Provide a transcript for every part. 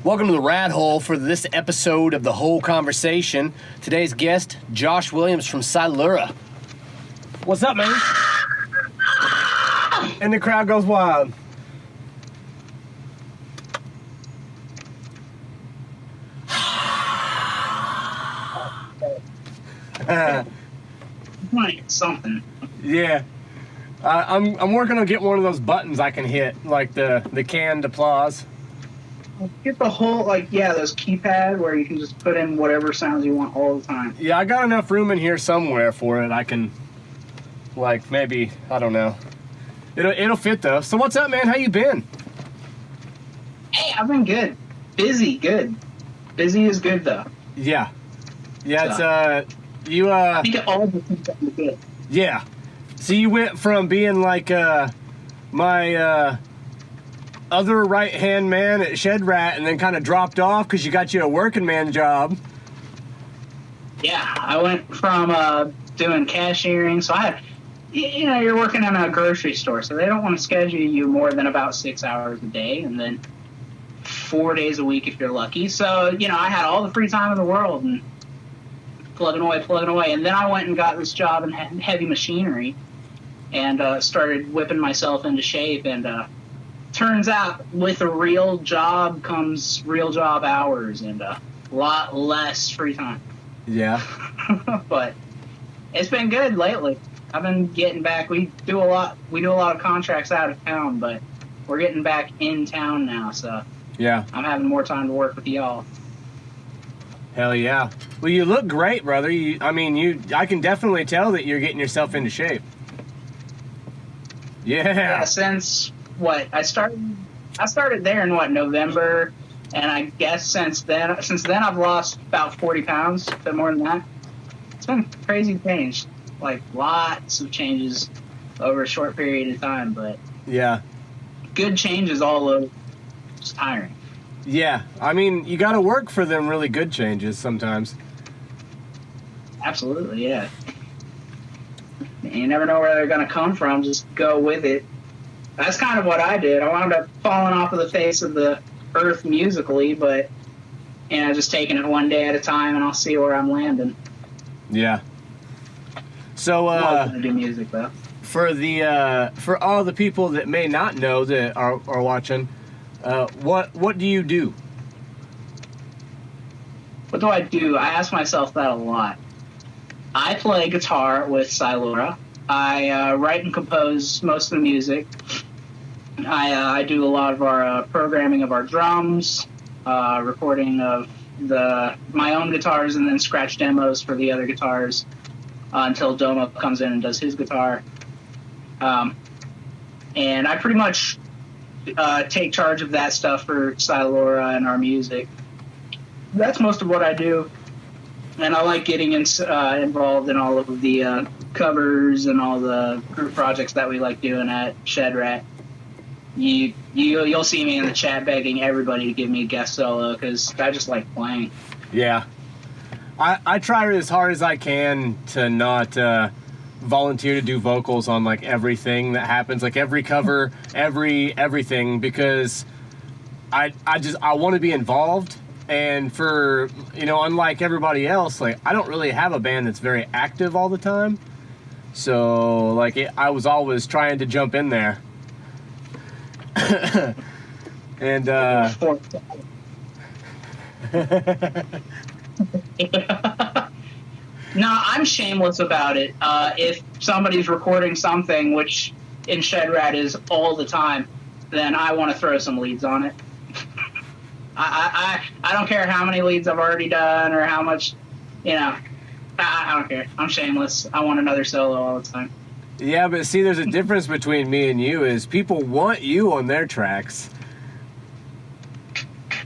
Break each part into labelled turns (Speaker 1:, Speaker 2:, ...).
Speaker 1: Welcome to the Rat Hole for this episode of The Whole Conversation. Today's guest, Josh Williams from Silura. What's up, man? And the crowd goes wild.
Speaker 2: Something.
Speaker 1: Yeah. I'm working on getting one of those buttons I can hit, like the canned applause.
Speaker 2: Get the whole, those keypad where you can just put in whatever sounds you want all the time.
Speaker 1: Yeah, I got enough room in here somewhere for it. I can, maybe, I don't know. It'll fit, though. So what's up, man? How you been?
Speaker 2: Hey, I've been good. Busy, good. Busy is good, though.
Speaker 1: Yeah. Yeah,
Speaker 2: So,
Speaker 1: you,
Speaker 2: I think all the things that are good.
Speaker 1: Yeah. So you went from being my other right-hand man at Shed Rat and then kind of dropped off because you got you a working man job.
Speaker 2: Yeah, I went from doing cashiering. So you're working in a grocery store, so they don't want to schedule you more than about 6 hours a day, and then 4 days a week if you're lucky. So, I had all the free time in the world and plugging away. And then I went and got this job in heavy machinery and started whipping myself into shape. And turns out with a real job comes real job hours and a lot less free time.
Speaker 1: Yeah.
Speaker 2: But it's been good lately. I've been getting back. We do a lot of contracts out of town, but we're getting back in town now. So
Speaker 1: Yeah.
Speaker 2: I'm having more time to work with y'all.
Speaker 1: Hell yeah. Well, you look great, brother. I can definitely tell that you're getting yourself into shape. Yeah.
Speaker 2: Since I started there in November, and I guess since then I've lost about 40 pounds, a bit more than that. It's been crazy change, lots of changes over a short period of time, but
Speaker 1: Yeah.
Speaker 2: good changes all over. It's tiring.
Speaker 1: Yeah. You got to work for them really good changes sometimes.
Speaker 2: Absolutely, yeah. You never know where they're going to come from. Just go with it. That's kind of what I did. I wound up falling off of the face of the earth musically, but just taking it one day at a time, and I'll see where I'm landing.
Speaker 1: Yeah. So
Speaker 2: I'm going to do music though.
Speaker 1: for all the people that may not know that are watching, what do you do?
Speaker 2: What do I do? I ask myself that a lot. I play guitar with Silura. I write and compose most of the music. I do a lot of our programming of our drums, recording of my own guitars, and then scratch demos for the other guitars until Domo comes in and does his guitar. And I pretty much take charge of that stuff for Silura and our music. That's most of what I do. And I like getting involved in all of the covers and all the group projects that we like doing at Shed Rat. You'll see me in the chat begging everybody to give me a guest solo because I just like playing.
Speaker 1: Yeah. I try as hard as I can to not volunteer to do vocals on everything that happens, every cover, everything, because I want to be involved. And for, unlike everybody else, I don't really have a band that's very active all the time. So, I was always trying to jump in there. And,
Speaker 2: No, I'm shameless about it. If somebody's recording something, which in Shed Rat is all the time, then I want to throw some leads on it. I don't care how many leads I've already done or how much, I don't care. I'm shameless. I want another solo all the time.
Speaker 1: Yeah, but see, there's a difference between me and you is people want you on their tracks.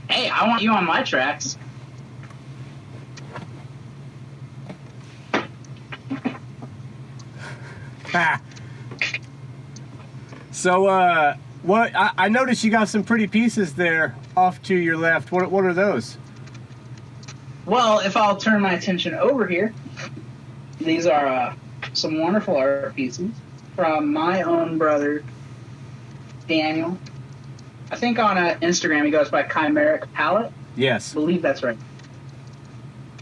Speaker 2: Hey, I want you on my tracks.
Speaker 1: Ha. So, I noticed you got some pretty pieces there off to your left. What are those?
Speaker 2: Well, if I'll turn my attention over here, these are some wonderful art pieces from my own brother, Daniel. I think on Instagram he goes by Chimeric Palette.
Speaker 1: Yes.
Speaker 2: I believe that's right.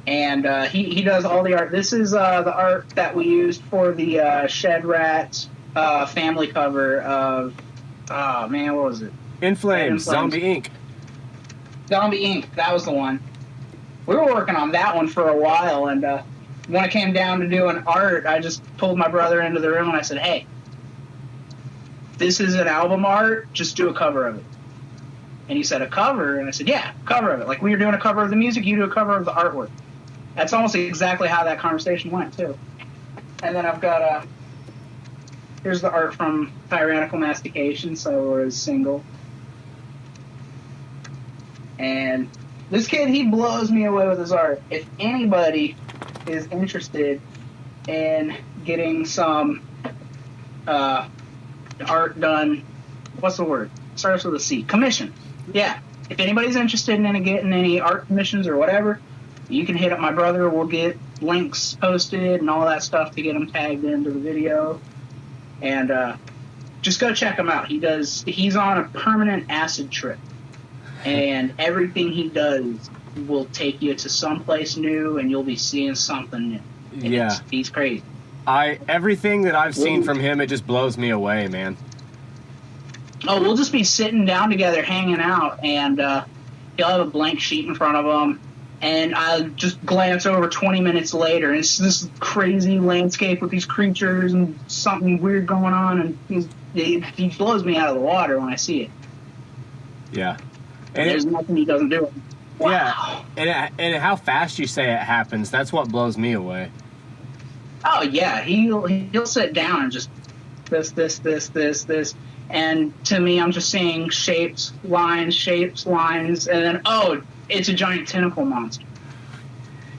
Speaker 2: And he does all the art. This is the art that we used for the Shed Rat family cover of, oh man, what was it?
Speaker 1: In Flames, Zombie Inc.
Speaker 2: Zombie Inc. That was the one. We were working on that one for a while, and when it came down to doing art, I just pulled my brother into the room and I said, hey, this is an album art, just do a cover of it. And he said, a cover? And I said, yeah, cover of it. Like we were doing a cover of the music, you do a cover of the artwork. That's almost exactly how that conversation went, too. And then I've got, here's the art from Tyrannical Mastication, Siluras single. And this kid, he blows me away with his art. If anybody is interested in getting some art done, what's the word? Starts with a C. Commission. Yeah. If anybody's interested in getting any art commissions or whatever, you can hit up my brother. We'll get links posted and all that stuff to get them tagged into the video. And just go check him out. He's on a permanent acid trip. And everything he does will take you to someplace new, and you'll be seeing something new.
Speaker 1: Yeah.
Speaker 2: He's crazy.
Speaker 1: Everything that I've seen from him, it just blows me away, man.
Speaker 2: Oh, we'll just be sitting down together, hanging out, and he'll have a blank sheet in front of him, and I'll just glance over 20 minutes later, and it's this crazy landscape with these creatures and something weird going on, and he blows me out of the water when I see it.
Speaker 1: Yeah.
Speaker 2: And there's nothing he doesn't do.
Speaker 1: Wow. Yeah, and how fast you say it happens, that's what blows me away.
Speaker 2: Oh, yeah, he'll sit down and just this. And to me, I'm just seeing shapes, lines, and then, oh, it's a giant tentacle monster.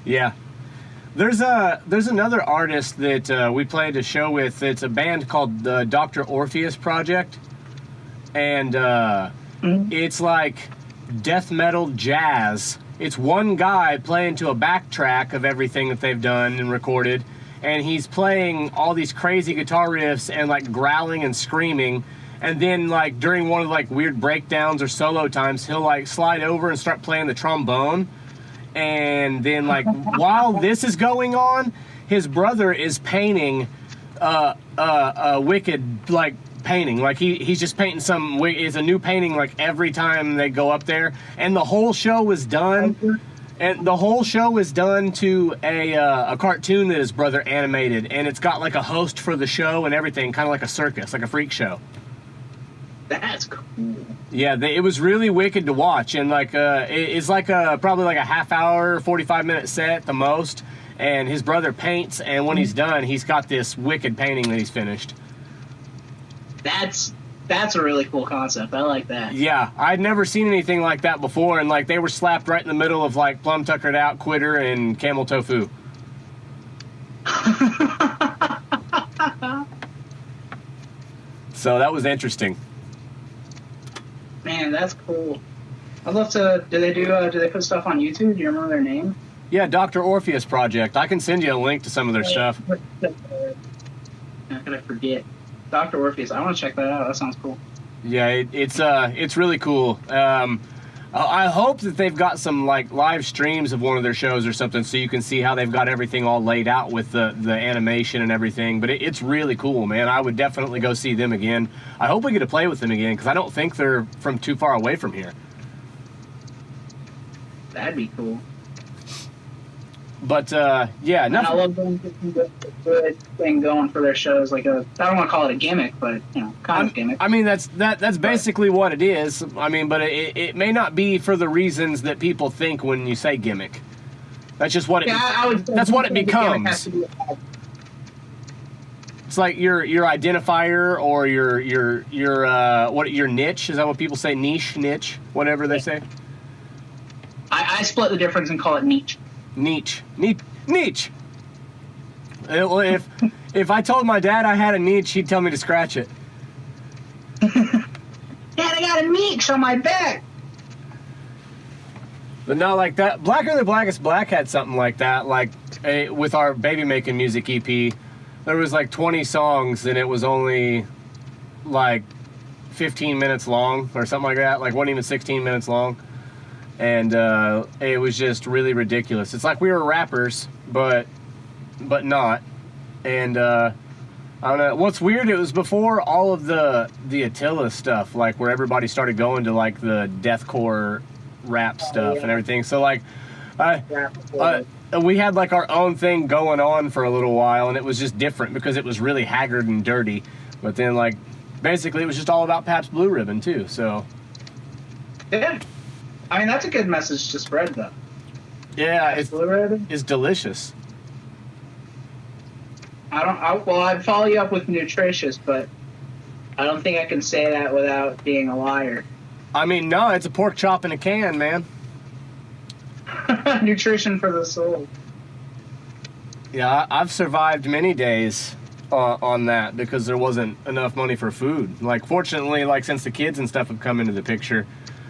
Speaker 1: Yeah. There's another artist that we played a show with. It's a band called the Dr. Orpheus Project. And it's like death metal jazz. It's one guy playing to a backtrack of everything that they've done and recorded. And he's playing all these crazy guitar riffs and like growling and screaming. And then, like, during one of, like, weird breakdowns or solo times, he'll, like, slide over and start playing the trombone. And then, like, while this is going on, his brother is painting a wicked, like, painting. Like, he's just painting it's a new painting, like, every time they go up there. And the whole show was done. And the whole show is done to a cartoon that his brother animated. And it's got, like, a host for the show and everything, kind of like a circus, like a freak show.
Speaker 2: That's cool.
Speaker 1: Yeah, it was really wicked to watch, and like it's like probably like a half hour, 45-minute set the most. And his brother paints, and when he's done, he's got this wicked painting that he's finished.
Speaker 2: That's a really cool concept. I like that.
Speaker 1: Yeah, I'd never seen anything like that before, and like they were slapped right in the middle of like Plum Tuckered Out, Quitter, and Camel Tofu. So that was interesting.
Speaker 2: Man, that's cool. I'd love to. Do they put stuff on YouTube? Do you remember their name?
Speaker 1: Yeah, Dr. Orpheus Project. I can send you a link to some of their stuff.
Speaker 2: How could I forget? Dr. Orpheus. I want to check that out. That sounds cool.
Speaker 1: Yeah, it's really cool. I hope that they've got some like live streams of one of their shows or something, so you can see how they've got everything all laid out with the animation and everything. But it's really cool, man. I would definitely go see them again. I hope we get to play with them again, because I don't think they're from too far away from here.
Speaker 2: That'd be cool.
Speaker 1: But yeah,
Speaker 2: and I love them to a good thing going for their shows. Like I don't want to call it a gimmick, but kind of gimmick.
Speaker 1: I mean, that's basically what it is. I mean, but it may not be for the reasons that people think when you say gimmick. That's just what that's what it becomes. It's like your identifier or your niche. Is that what people say? Niche, whatever they say.
Speaker 2: I split the difference and call it niche.
Speaker 1: Niche. If I told my dad I had a niche, he'd tell me to scratch it.
Speaker 2: Dad, I got a niche on my back.
Speaker 1: But no, like that. Blacker Than Blackest Black had something like that. Like with our Baby Making Music EP, there was like 20 songs, and it was only like 15 minutes long or something like that. Like, wasn't even 16 minutes long. And it was just really ridiculous. It's like we were rappers, but not. And I don't know. What's weird, it was before all of the Attila stuff, like where everybody started going to like the deathcore rap stuff and everything. So like, we had like our own thing going on for a little while, and it was just different because it was really haggard and dirty. But then like, basically it was just all about Pabst Blue Ribbon too. So
Speaker 2: yeah, I mean that's a good message to spread though.
Speaker 1: Yeah, it's delicious.
Speaker 2: Well, I'd follow you up with nutritious, but I don't think I can say that without being a liar.
Speaker 1: I mean, no, it's a pork chop in a can, man.
Speaker 2: Nutrition for the soul.
Speaker 1: Yeah, I've survived many days on that because there wasn't enough money for food. Like, fortunately, like since the kids and stuff have come into the picture,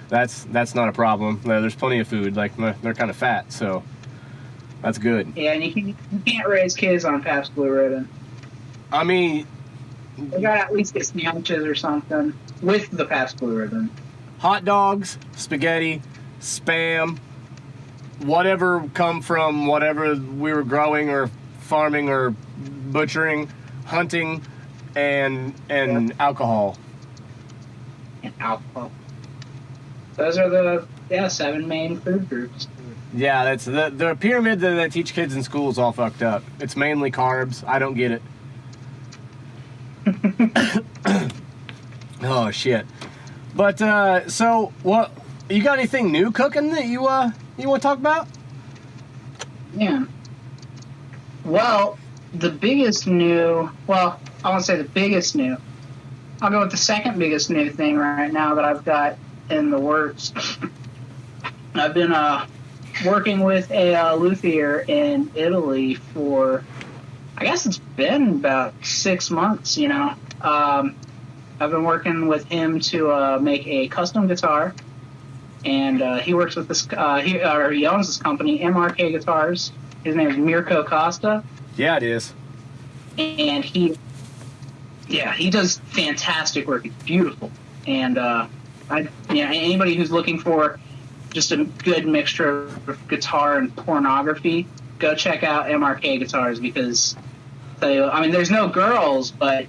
Speaker 1: that's not a problem. There's plenty of food. Like, they're kind of fat, so that's good.
Speaker 2: Yeah, and you can't raise kids on Pabst Blue Ribbon.
Speaker 1: I mean,
Speaker 2: they got at least get sandwiches or something with the Pabst Blue Ribbon.
Speaker 1: Hot dogs, spaghetti, Spam, whatever come from whatever we were growing or farming or butchering, hunting, and alcohol.
Speaker 2: And alcohol. Those are the 7 main food groups.
Speaker 1: Yeah, that's the pyramid that they teach kids in school is all fucked up. It's mainly carbs. I don't get it. Oh shit. But so what? You got anything new cooking that you want to talk about?
Speaker 2: Yeah. Well, the biggest new. Well, I won't say the biggest new. I'll go with the second biggest new thing right now that I've got in the works. I've been working with a luthier in Italy for, I guess it's been about 6 months, you know. I've been working with him to make a custom guitar, and he works with this, he owns this company, MRK Guitars. His name is Mirko Costa.
Speaker 1: Yeah, it is.
Speaker 2: And he does fantastic work. It's beautiful. And anybody who's looking for just a good mixture of guitar and pornography, go check out MRK Guitars because, I mean, there's no girls, but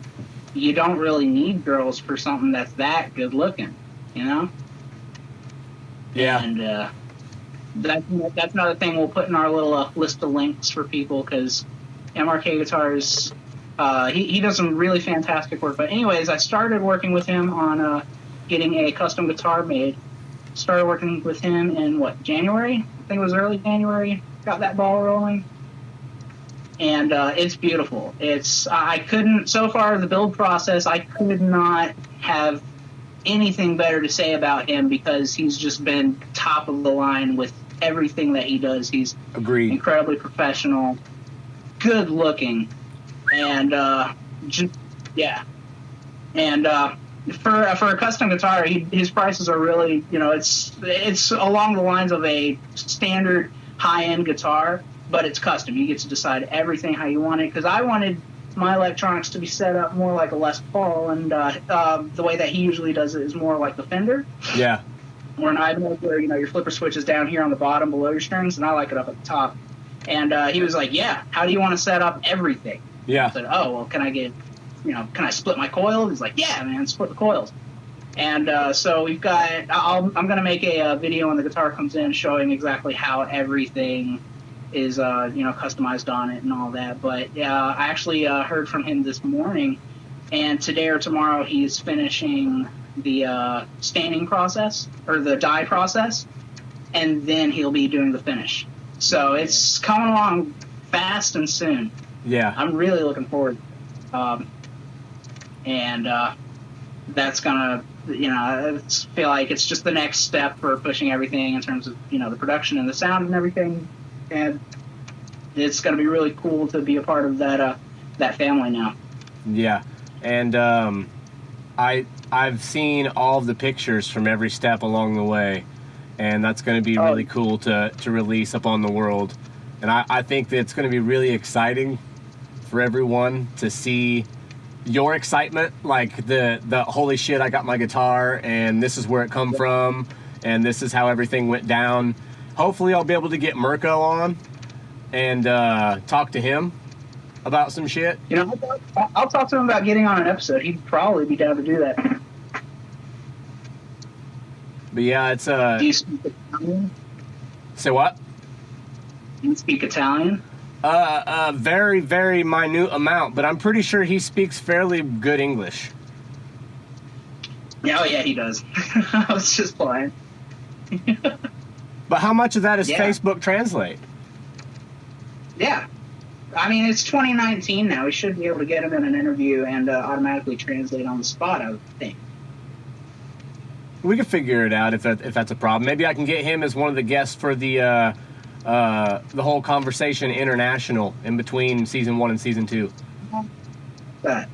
Speaker 2: you don't really need girls for something that's that good looking, you know?
Speaker 1: Yeah.
Speaker 2: And that's another thing we'll put in our little list of links for people because MRK Guitars, he does some really fantastic work. But anyways, I started working with him on getting a custom guitar made. Started working with him in, January? I think it was early January. Got that ball rolling. And it's beautiful. So far, the build process, I could not have anything better to say about him because he's just been top of the line with everything that he does. He's incredibly professional, good looking, and for a custom guitar, his prices are really, it's along the lines of a standard high-end guitar, but it's custom. You get to decide everything how you want it, because I wanted my electronics to be set up more like a Les Paul, and the way that he usually does it is more like the Fender.
Speaker 1: Yeah.
Speaker 2: Or an Ibanez where, your flipper switch is down here on the bottom below your strings, and I like it up at the top. And he was like, yeah, how do you want to set up everything?
Speaker 1: Yeah.
Speaker 2: I said, oh, well, can I split my coils? He's like, yeah, man, split the coils. And so we've got, I'm going to make a video when the guitar comes in showing exactly how everything is, customized on it and all that. But I actually heard from him this morning, and today or tomorrow he's finishing the staining process, or the dye process, and then he'll be doing the finish. So it's coming along fast and soon.
Speaker 1: Yeah.
Speaker 2: I'm really looking forward to it. And that's gonna, I feel like it's just the next step for pushing everything in terms of, the production and the sound and everything. And it's gonna be really cool to be a part of that family now. Yeah.
Speaker 1: And I've seen all of the pictures from every step along the way, and that's going to be really cool to release up on the world. And I think that it's going to be really exciting for everyone to see your excitement, like the holy shit, I got my guitar and this is where it come from and this is how everything went down. Hopefully I'll be able to get Mirko on and talk to him about some shit.
Speaker 2: You know, I'll talk to him about getting on an episode. He'd probably be down to do that.
Speaker 1: But yeah, it's
Speaker 2: Do you speak Italian?
Speaker 1: say what?
Speaker 2: Do you speak Italian?
Speaker 1: A very, very minute amount, but I'm pretty sure he speaks fairly good English.
Speaker 2: Yeah, oh yeah, he does. I was just playing.
Speaker 1: But how much of that is
Speaker 2: Yeah.
Speaker 1: Facebook Translate?
Speaker 2: Yeah. I mean, it's 2019 now. We should be able to get him in an interview and automatically translate on the spot, I would think.
Speaker 1: We can figure it out if that's a problem. Maybe I can get him as one of the guests for the whole Conversation International in between season 1 and season 2.
Speaker 2: But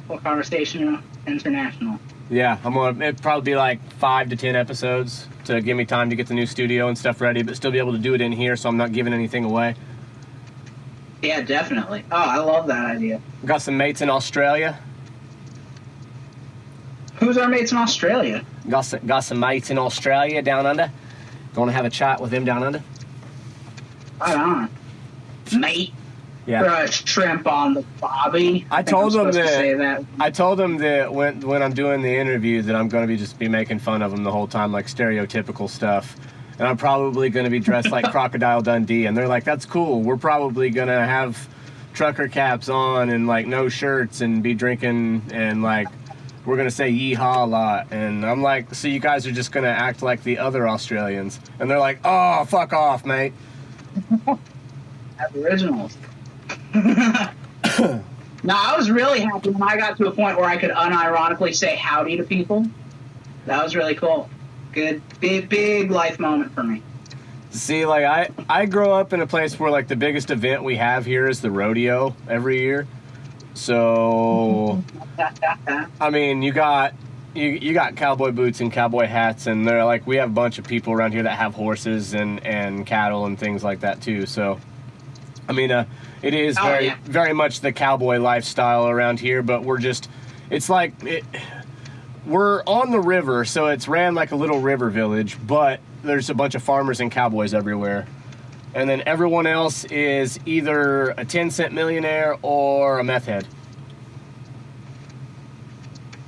Speaker 2: whole conversation international.
Speaker 1: Yeah, it'd probably be like 5 to 10 episodes to give me time to get the new studio and stuff ready, but still be able to do it in here so I'm not giving anything away.
Speaker 2: Yeah, definitely. Oh, I love that idea.
Speaker 1: Got some mates in Australia.
Speaker 2: Who's our mates in Australia?
Speaker 1: Got some mates in Australia down under. Going to have a chat with them down under.
Speaker 2: Right on. Mate.
Speaker 1: Yeah.
Speaker 2: Shrimp on the bobby.
Speaker 1: I told them
Speaker 2: to say that.
Speaker 1: I told them that when I'm doing the interview that I'm going to just be making fun of them the whole time, like stereotypical stuff. And I'm probably going to be dressed like Crocodile Dundee. And they're like, that's cool. We're probably going to have trucker caps on and like no shirts and be drinking and like we're going to say yeehaw a lot. And I'm like, so you guys are just going to act like the other Australians. And they're like, oh, fuck off, mate.
Speaker 2: Aboriginals. No, I was really happy when I got to a point where I could unironically say howdy to people. That was really cool. Good, big life moment for me.
Speaker 1: See, like I grow up in a place where like the biggest event we have here is the rodeo every year. So, I mean, you got cowboy boots and cowboy hats, and they're like we have a bunch of people around here that have horses and cattle and things like that too. So, I mean, it is very much the cowboy lifestyle around here, but we're on the river, so it's ran like a little river village, but there's a bunch of farmers and cowboys everywhere. And then everyone else is either a 10-cent millionaire or a meth head.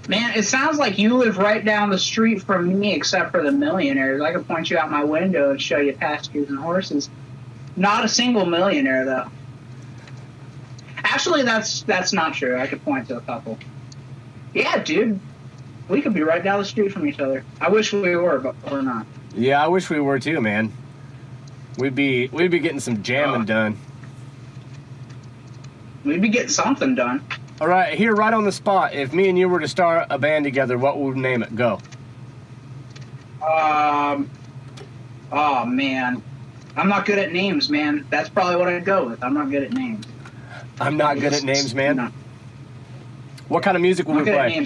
Speaker 2: Man, it sounds like you live right down the street from me, except for the millionaires. I could point you out my window and show you pastures and horses. Not a single millionaire, though. Actually, that's not true. I could point to a couple. Yeah, dude. We could be right down the street from each other. I wish we were, but we're not.
Speaker 1: Yeah, I wish we were too, man. We'd be getting some jamming done.
Speaker 2: We'd be getting something done.
Speaker 1: All right, here, right on the spot. If me and you were to start a band together, what would we name it? Go.
Speaker 2: Oh man, I'm not good at names, man. That's probably what I'd go with. I'm not good at names.
Speaker 1: I'm not good at names, man.
Speaker 2: No.
Speaker 1: What kind of music will we play?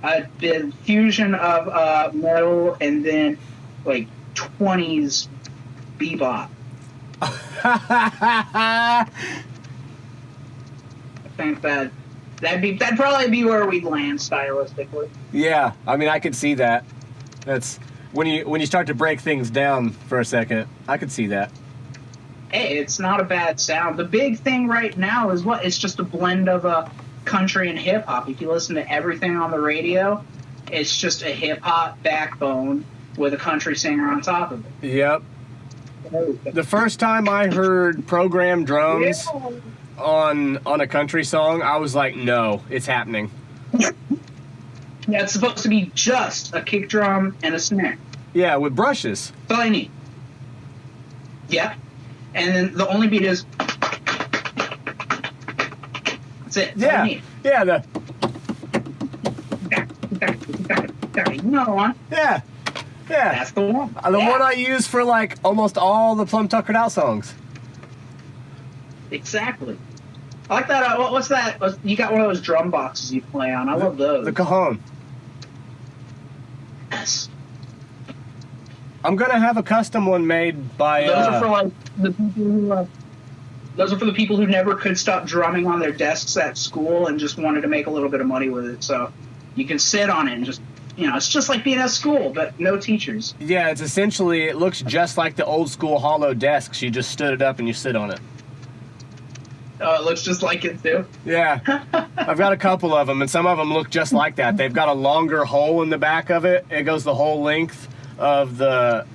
Speaker 2: The fusion of metal and then like 20s bebop. I think that'd probably be where we'd land stylistically.
Speaker 1: Yeah, I mean, I could see that. That's when you start to break things down for a second. I could see that.
Speaker 2: Hey, it's not a bad sound. The big thing right now is what? It's just a blend of country and hip hop. If you listen to everything on the radio, it's just a hip hop backbone with a country singer on top of it.
Speaker 1: Yep. The first time I heard programmed drums on a country song, I was like, no, it's happening.
Speaker 2: Yeah, it's supposed to be just a kick drum and a snare.
Speaker 1: Yeah, with brushes.
Speaker 2: That's all I need. Yeah. And then the only beat is... That's it. That's all I need.
Speaker 1: Yeah,
Speaker 2: You know the one.
Speaker 1: Yeah.
Speaker 2: That's the one.
Speaker 1: The one I use for like almost all the Plum Tuckered Out songs.
Speaker 2: Exactly. I like that. What's that? You got one of those drum boxes you play on. I love those.
Speaker 1: The Cajon.
Speaker 2: Yes.
Speaker 1: I'm gonna have a custom one made by.
Speaker 2: Those are for like the people who Those are for the people who never could stop drumming on their desks at school and just wanted to make a little bit of money with it. So you can sit on it and just, it's just like being at school, but no teachers.
Speaker 1: Yeah, it's essentially, it looks just like the old school hollow desks. You just stood it up and you sit on it.
Speaker 2: Oh, it looks just like it too?
Speaker 1: Yeah. I've got a couple of them, and some of them look just like that. They've got a longer hole in the back of it. It goes the whole length of the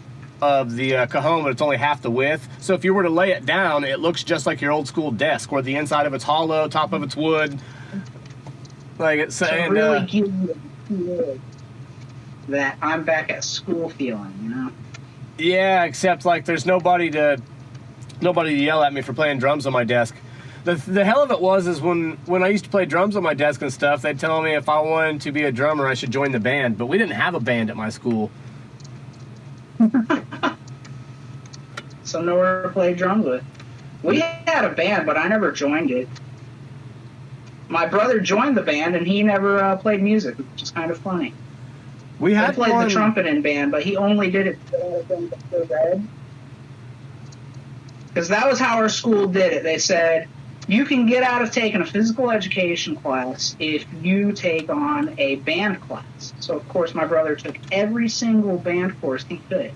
Speaker 1: cajon, but it's only half the width. So if you were to lay it down, it looks just like your old school desk, where the inside of it's hollow, top of it's wood. Like it's saying,
Speaker 2: really give you that I'm back at school feeling,
Speaker 1: Yeah, except like there's nobody to yell at me for playing drums on my desk. The hell of it is when I used to play drums on my desk and stuff, they'd tell me if I wanted to be a drummer, I should join the band. But we didn't have a band at my school.
Speaker 2: So nowhere to play drums with. We had a band, but I never joined it. My brother joined the band, and he never played music, which is kind of funny. I played the trumpet in band, but he only did it because that was how our school did it. They said, you can get out of taking a physical education class if you take on a band class. So, of course, my brother took every single band course he could.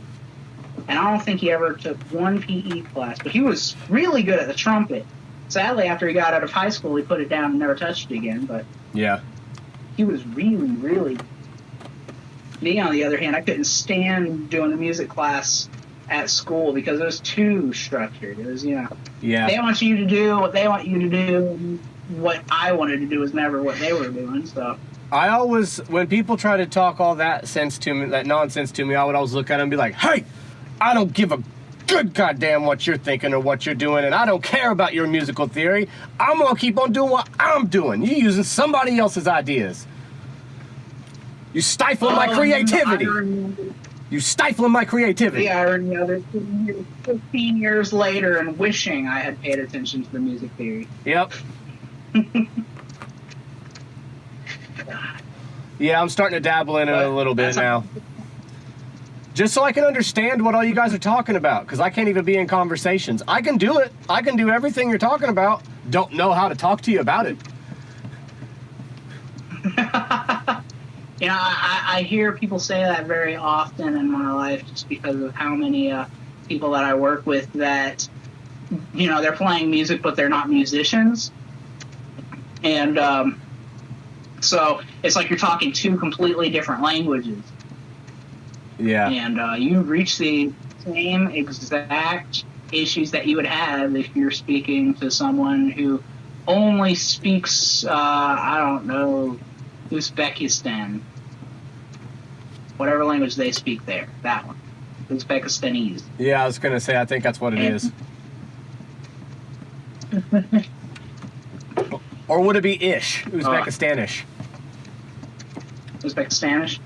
Speaker 2: And I don't think he ever took one PE class, but he was really good at the trumpet. Sadly, after he got out of high school, he put it down and never touched it again. But
Speaker 1: yeah,
Speaker 2: he was really, really... Me, on the other hand, I couldn't stand doing the music class at school because it was too structured. It was,
Speaker 1: yeah,
Speaker 2: they want you to do what they want you to do. What I wanted to do was never what they were doing. So
Speaker 1: I always, when people try to talk all that nonsense to me, I would always look at them and be like, hey, I don't give a good goddamn what you're thinking or what you're doing, and I don't care about your musical theory. I'm gonna keep on doing what I'm doing. You're using somebody else's ideas. You stifling my creativity. You stifling my creativity.
Speaker 2: The irony of it, 15 years later and wishing I had paid attention to the music theory.
Speaker 1: Yep. Yeah, I'm starting to dabble in it a little bit now. Just so I can understand what all you guys are talking about, because I can't even be in conversations. I can do it. I can do everything you're talking about. Don't know how to talk to you about it.
Speaker 2: I hear people say that very often in my life just because of how many people that I work with that, they're playing music, but they're not musicians. And so it's like you're talking two completely different languages.
Speaker 1: Yeah.
Speaker 2: And you reach the same exact issues that you would have if you're speaking to someone who only speaks, Uzbekistan. Whatever language they speak there. That one. Uzbekistanese.
Speaker 1: Yeah, I was going to say, I think that's what it is. Or would it be Ish? Uzbekistanish.
Speaker 2: Uzbekistanish?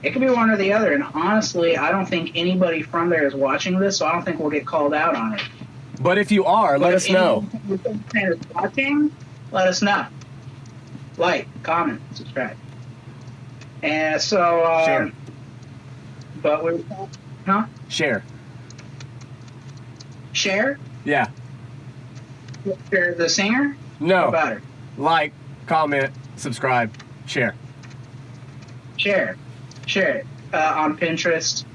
Speaker 2: It could be one or the other, and honestly, I don't think anybody from there is watching this, so I don't think we'll get called out on it.
Speaker 1: But if you are, let us know.
Speaker 2: If anyone is watching, let us know. Like, comment, subscribe. And so,
Speaker 1: share.
Speaker 2: But we're, huh?
Speaker 1: Share.
Speaker 2: Share?
Speaker 1: Yeah.
Speaker 2: Share the singer?
Speaker 1: No.
Speaker 2: What about her?
Speaker 1: Like, comment, subscribe, share.
Speaker 2: Share. Share it on Pinterest.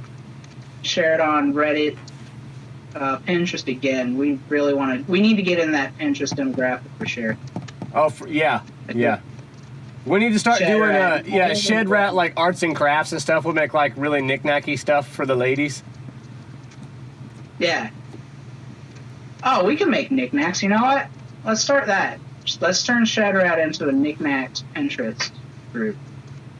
Speaker 2: Share it on Reddit. Pinterest again. We really want to. We need to get in that Pinterest demographic for sure.
Speaker 1: Oh, yeah. We need to start doing Shed Rat, like arts and crafts and stuff. We'll make like really knick-knacky stuff for the ladies.
Speaker 2: Yeah. Oh, we can make knickknacks. You know what? Let's start that. Let's turn Shed Rat into a knickknacks Pinterest group.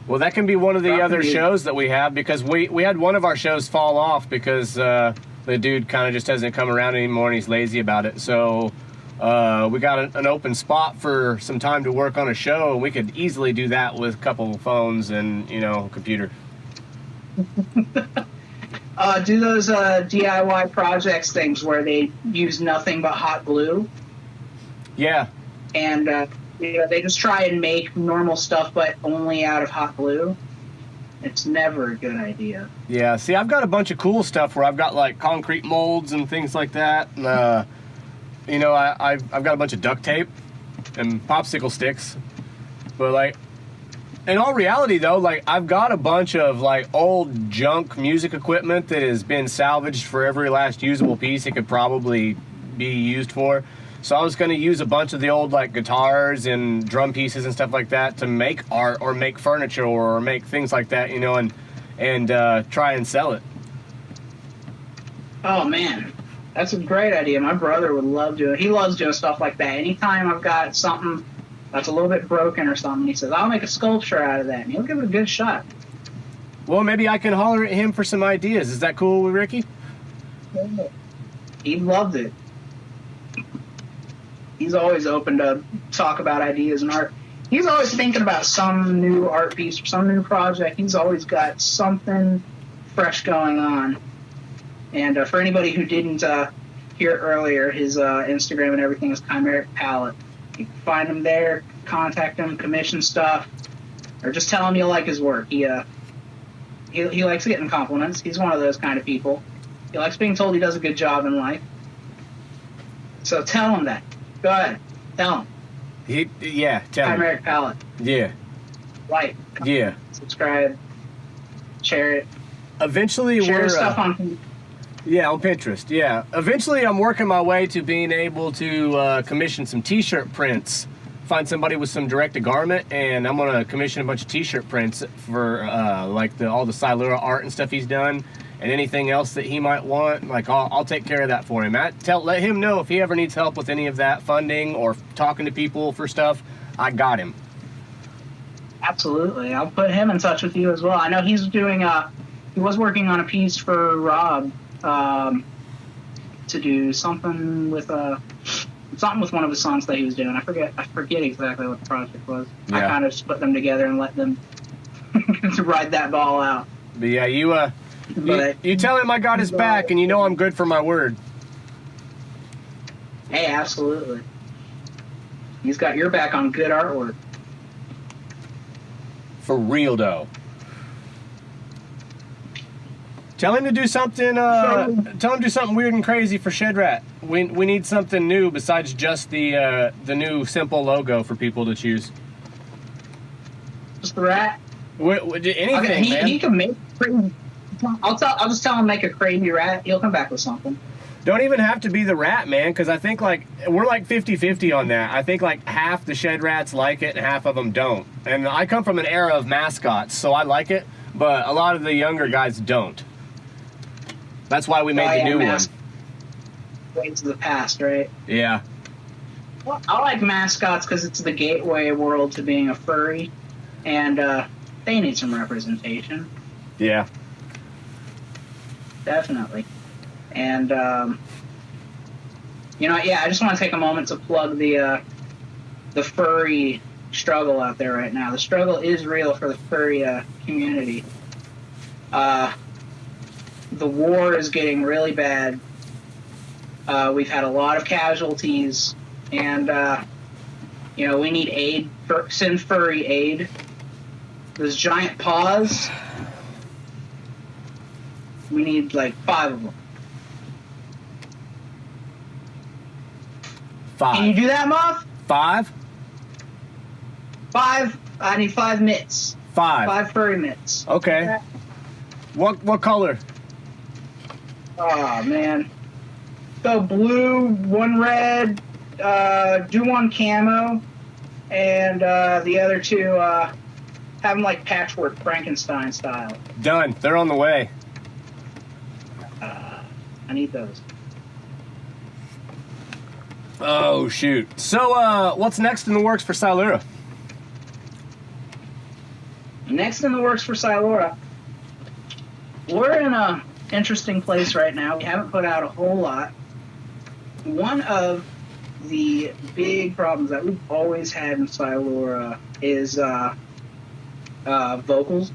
Speaker 1: Well, that can be one of the other shows that we have, because we had one of our shows fall off because the dude kind of just doesn't come around anymore and he's lazy about it. So we got an open spot for some time to work on a show, and we could easily do that with a couple of phones and, a computer.
Speaker 2: Do those DIY projects things where they use nothing but hot glue.
Speaker 1: Yeah.
Speaker 2: And they just try and make normal stuff, but only out of hot glue. It's never a good idea.
Speaker 1: Yeah, see, I've got a bunch of cool stuff where I've got like concrete molds and things like that. you know, I've got a bunch of duct tape and popsicle sticks, but like, in all reality though, like I've got a bunch of like old junk music equipment that has been salvaged for every last usable piece it could probably be used for. So I was going to use a bunch of the old like guitars and drum pieces and stuff like that to make art or make furniture or make things like that, you know, and try and sell it.
Speaker 2: Oh man, that's a great idea. My brother would love doing. He loves doing stuff like that. Anytime I've got something that's a little bit broken or something, he says, "I'll make a sculpture out of that," and he'll give it a good shot.
Speaker 1: Well, maybe I can holler at him for some ideas. Is that cool with Ricky?
Speaker 2: He loved it. He's always open to talk about ideas and art. He's always thinking about some new art piece or some new project. He's always got something fresh going on. And for anybody who didn't hear it earlier, his Instagram and everything is Chimeric Palette. You can find him there, contact him, commission stuff, or just tell him you like his work. He likes getting compliments. He's one of those kind of people. He likes being told he does a good job in life. So tell him that. Go ahead. Tell him.
Speaker 1: Tell him.
Speaker 2: Chimeric Palette.
Speaker 1: Yeah.
Speaker 2: Like.
Speaker 1: Yeah.
Speaker 2: Subscribe. Share it.
Speaker 1: Eventually,
Speaker 2: share stuff on.
Speaker 1: Yeah, on Pinterest. Yeah. Eventually, I'm working my way to being able to commission some T-shirt prints. Find somebody with some direct-to-garment, and I'm gonna commission a bunch of T-shirt prints for like all the Silura art and stuff he's done. And anything else that he might want, like I'll take care of that for him. Let him know if he ever needs help with any of that funding or talking to people for stuff. I got him.
Speaker 2: Absolutely, I'll put him in touch with you as well. I know he's doing he was working on a piece for Rob to do something with one of his songs that he was doing. I forget exactly what the project was. Yeah. I kind of just put them together and let them to ride that ball out.
Speaker 1: But yeah, you tell him I got his back, and you know I'm good for my word.
Speaker 2: Hey, absolutely. He's got your back on good artwork.
Speaker 1: For real, though. Tell him to do something. Tell him to do something weird and crazy for Shed Rat. We need something new besides just the new simple logo for people to choose.
Speaker 2: Just the rat.
Speaker 1: Anything, man.
Speaker 2: He can make. I'll just tell him to make a crazy rat. He'll come back with something.
Speaker 1: Don't even have to be the rat, man, because I think like we're like 50-50 on that. I think like half the Shed Rats like it and half of them don't. And I come from an era of mascots, so I like it, but a lot of the younger guys don't. That's why we made the new one.
Speaker 2: Ways of the past, right?
Speaker 1: Yeah.
Speaker 2: Well, I like mascots because it's the gateway world to being a furry, and they need some representation.
Speaker 1: Yeah.
Speaker 2: Definitely. And, I just want to take a moment to plug the furry struggle out there right now. The struggle is real for the furry community. The war is getting really bad. We've had a lot of casualties, and, we need aid. Send furry aid. Those giant paws, we need like 5 of them.
Speaker 1: 5.
Speaker 2: Can you do that, Muff?
Speaker 1: 5?
Speaker 2: 5. I need 5 mitts.
Speaker 1: 5.
Speaker 2: 5 furry mitts.
Speaker 1: Okay. What color?
Speaker 2: Oh man. So blue, 1 red, do 1 camo, and the other 2 have them like patchwork Frankenstein style.
Speaker 1: Done. They're on the way.
Speaker 2: I need those.
Speaker 1: Oh, shoot. So, what's next in the works for Silura?
Speaker 2: Next in the works for Silura, we're in a interesting place right now. We haven't put out a whole lot. One of the big problems that we've always had in Silura is vocals.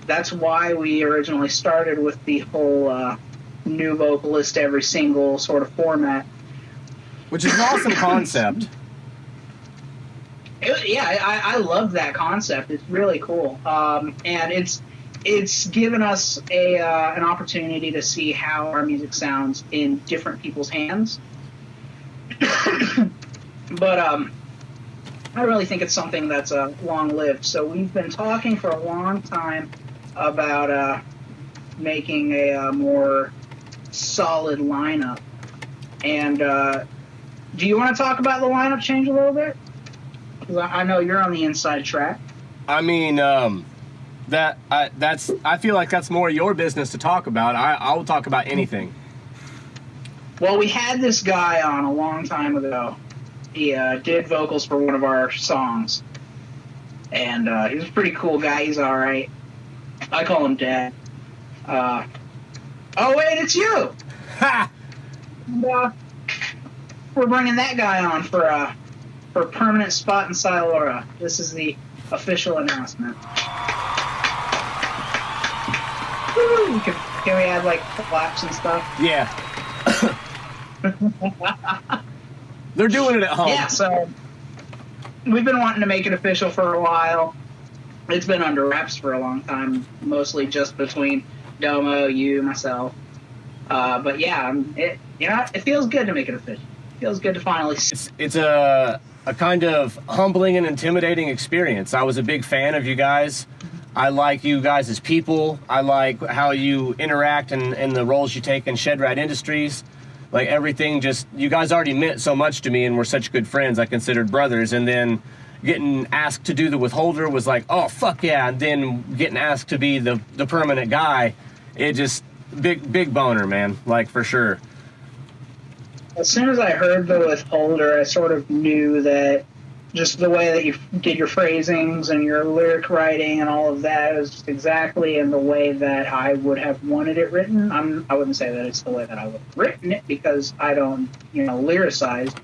Speaker 2: That's why we originally started with the whole new vocalist every single sort of format.
Speaker 1: Which is an awesome concept.
Speaker 2: I love that concept. It's really cool, and it's given us an opportunity to see how our music sounds in different people's hands. But I really think it's something that's long-lived. So we've been talking for a long time about making a more solid lineup. And do you want to talk about the lineup change a little bit? 'Cause I know you're on the inside track.
Speaker 1: I mean, I feel like that's more your business to talk about. I'll talk about anything.
Speaker 2: Well, we had this guy on a long time ago. He did vocals for one of our songs. And he was a pretty cool guy. He's all right. I call him Dad. Oh, wait, it's you!
Speaker 1: Ha!
Speaker 2: And, we're bringing that guy on for a permanent spot in Silura. This is the official announcement. Woo! Can we add, like, claps and stuff?
Speaker 1: Yeah. They're doing it at home.
Speaker 2: Yeah, so we've been wanting to make it official for a while. It's been under wraps for a long time, mostly just between Domo, you, myself. But yeah, it feels good to make it official. It feels good to finally.
Speaker 1: It's a kind of humbling and intimidating experience. I was a big fan of you guys. I like you guys as people. I like how you interact and the roles you take in Shed Rat Industries. Like everything, just you guys already meant so much to me and were such good friends. I considered brothers, and then getting asked to do the Withholder was like, oh fuck yeah! And then getting asked to be the permanent guy, it just big boner, man. Like for sure.
Speaker 2: As soon as I heard the Withholder, I sort of knew that just the way that you did your phrasings and your lyric writing and all of that was just exactly in the way that I would have wanted it written. I wouldn't say that it's the way that I would have written it because I don't, lyricize,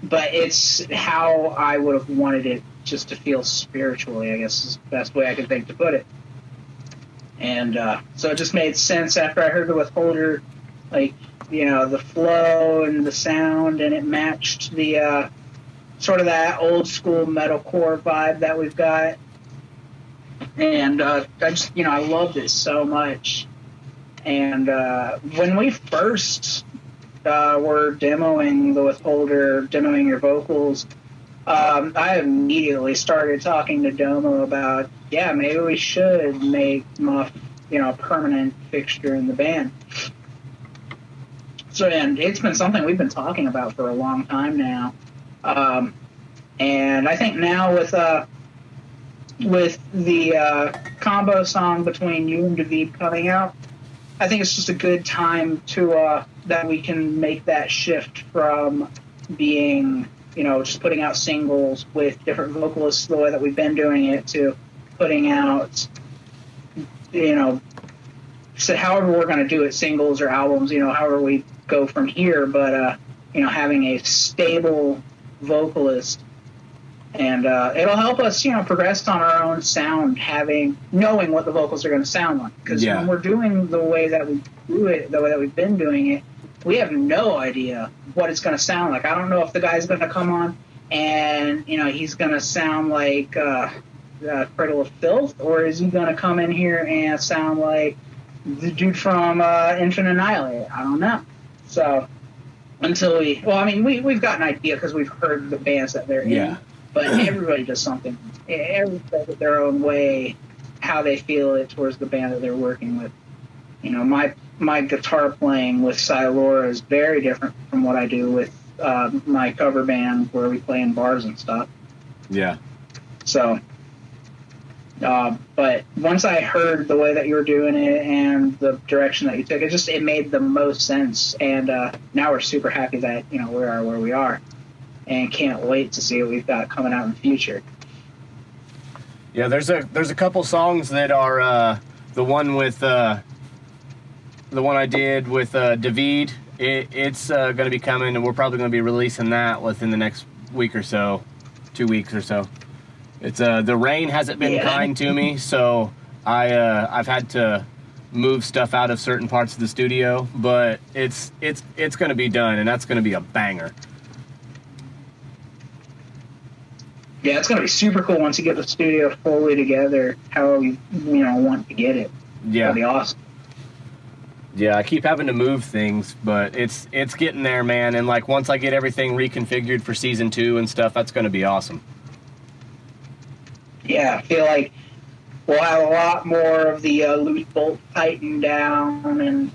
Speaker 2: but it's how I would have wanted it just to feel spiritually, I guess is the best way I could think to put it. And so it just made sense after I heard the Withholder, like, the flow and the sound, and it matched the sort of that old school metalcore vibe that we've got. And I just, I loved it so much. And when we first were demoing the Withholder, demoing your vocals, I immediately started talking to Domo about, maybe we should make Muff, a permanent fixture in the band. So, and it's been something we've been talking about for a long time now. And I think now with the combo song between you and David coming out, I think it's just a good time to that we can make that shift from being, just putting out singles with different vocalists the way that we've been doing it to putting out, so however we're going to do it, singles or albums, however we go from here, but having a stable vocalist, and it'll help us progress on our own sound, knowing what the vocals are going to sound like, because when we're doing the way that we do it, the way that we've been doing it, we have no idea what it's going to sound like. I don't know if the guy's going to come on and he's going to sound like Cradle of Filth, or is he going to come in here and sound like the dude from Infant Annihilate? I don't know. So until we've got an idea because we've heard the bands that they're in, but everybody does something. Everybody does their own way, how they feel it towards the band that they're working with. My guitar playing with Silura is very different from what I do with my cover band where we play in bars and stuff. Yeah. So, but once I heard the way that you were doing it and the direction that you took, it made the most sense. And now we're super happy that we are where we are, and can't wait to see what we've got coming out in the future.
Speaker 1: Yeah, there's a couple songs that are the one with the one I did with David. It's going to be coming, and we're probably going to be releasing that within the next week or so, 2 weeks or so. It's the rain hasn't been kind to me, so I've had to move stuff out of certain parts of the studio, but it's going to be done, and that's going to be a banger.
Speaker 2: Yeah, it's going to be super cool once you get the studio fully together, how you want to get it. Yeah. That'll be awesome.
Speaker 1: Yeah. Yeah, I keep having to move things, but it's getting there, man. And like once I get everything reconfigured for season 2 and stuff, that's going to be awesome.
Speaker 2: Yeah, I feel like we'll have a lot more of the loose bolt tightened down, and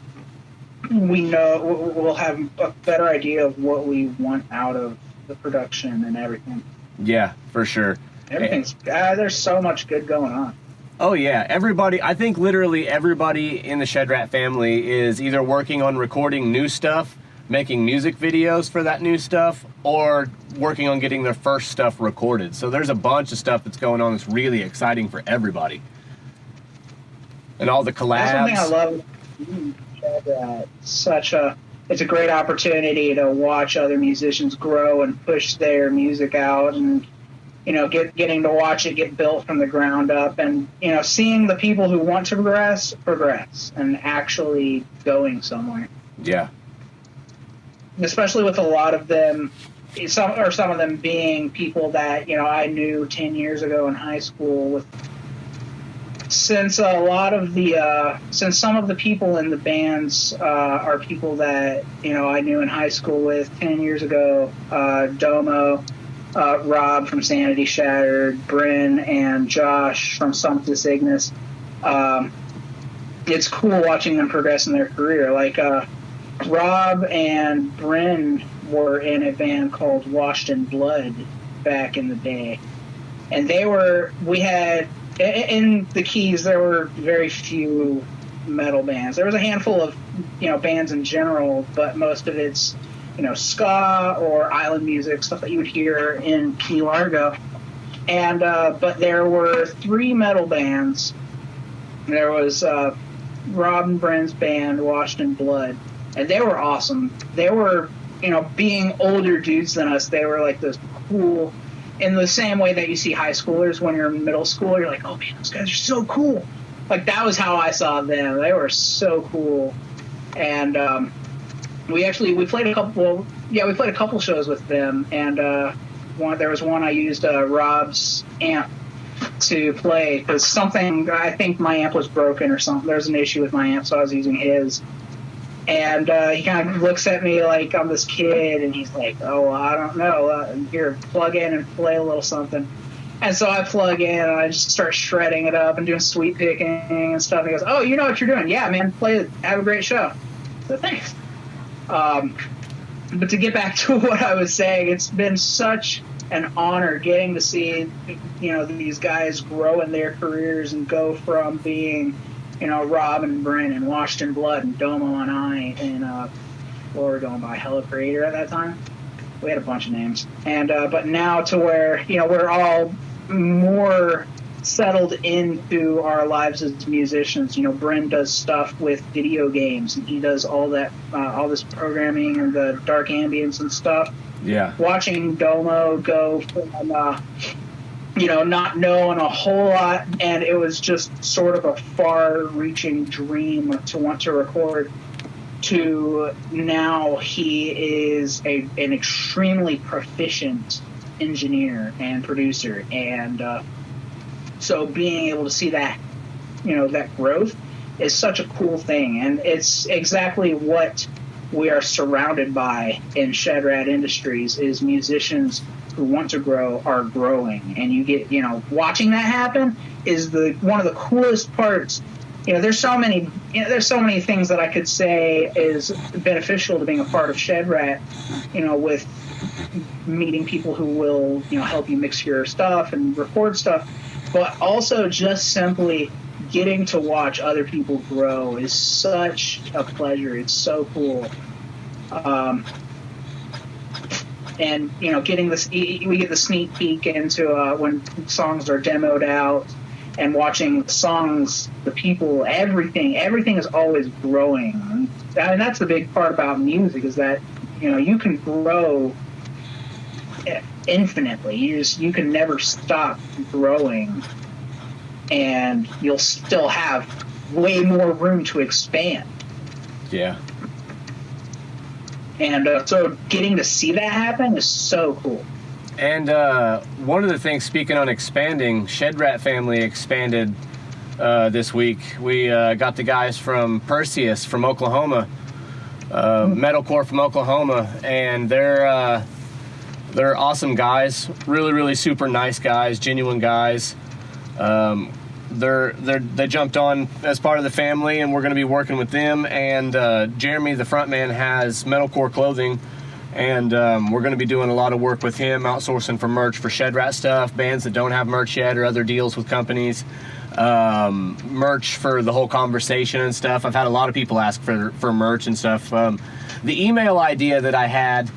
Speaker 2: we'll have a better idea of what we want out of the production and everything.
Speaker 1: Yeah, for sure.
Speaker 2: There's so much good going on.
Speaker 1: Oh yeah, I think literally everybody in the Shed Rat family is either working on recording new stuff, making music videos for that new stuff, or working on getting their first stuff recorded. So there's a bunch of stuff that's going on that's really exciting for everybody. And all the collabs.
Speaker 2: That's something I love. It's a great opportunity to watch other musicians grow and push their music out, and getting to watch it get built from the ground up, and seeing the people who want to progress and actually going somewhere.
Speaker 1: Yeah.
Speaker 2: Especially with a lot of them, some of them being people that I knew 10 years ago in high school. Since some of the people in the bands are people that I knew in high school with 10 years ago, Domo, Rob from Sanity Shattered, Bryn and Josh from Sumptus Ignis. It's cool watching them progress in their career. Like Rob and Bryn were in a band called Washed in Blood back in the day, and we had in the Keys there were very few metal bands. There was a handful of bands in general, but most of it's ska or island music, stuff that you would hear in Key Largo. And but there were 3 metal bands. There was Rob and Bryn's band, Washed in Blood, and they were awesome. They were, being older dudes than us, they were like this cool, in the same way that you see high schoolers when you're in middle school. You're like, oh man, those guys are so cool. Like that was how I saw them. They were so cool. And we played a couple shows with them, and there was one I used Rob's amp to play, because I think my amp was broken or something. There was an issue with my amp, so I was using his. And he kind of looks at me like I'm this kid, and he's like, oh, I don't know, here, plug in and play a little something. And so I plug in, and I just start shredding it up and doing sweep picking and stuff. And he goes, oh, you know what you're doing. Yeah, man, play it. Have a great show. So thanks. But to get back to what I was saying, it's been such an honor getting to see these guys grow in their careers and go from being Rob and Bryn and Washed in Blood and Domo and I, and what were we going by, Hella Creator at that time? We had a bunch of names. And but now to where we're all more settled into our lives as musicians. Bryn does stuff with video games, and he does all that, all this programming and the dark ambience and stuff.
Speaker 1: Yeah.
Speaker 2: Watching Domo go from, not knowing a whole lot, and it was just sort of a far-reaching dream to want to record, to now he is an extremely proficient engineer and producer, and so being able to see that, that growth is such a cool thing, and it's exactly what we are surrounded by in Shed Rat Industries, is musicians who want to grow are growing, and you get, watching that happen is one of the coolest parts. There's so many things that I could say is beneficial to being a part of Shed Rat, with meeting people who will, help you mix your stuff and record stuff, but also just simply getting to watch other people grow is such a pleasure. It's so cool. And getting this, we get the sneak peek into when songs are demoed out, and watching the songs, the people, everything is always growing. And that's the big part about music, is that you can grow infinitely. You can never stop growing, and you'll still have way more room to expand.
Speaker 1: Yeah.
Speaker 2: And so getting to see that happen is so cool.
Speaker 1: And one of the things, speaking on expanding, Shed Rat family expanded this week. We got the guys from Perseus from Oklahoma, metalcore from Oklahoma, and they're awesome guys. Really, really super nice guys, genuine guys. They jumped on as part of the family, and we're going to be working with them. And Jeremy, the frontman, has metalcore clothing, and we're going to be doing a lot of work with him, outsourcing for merch for Shed Rat stuff, bands that don't have merch yet, or other deals with companies. Merch for the whole conversation and stuff. I've had a lot of people ask for merch and stuff. The email idea that I had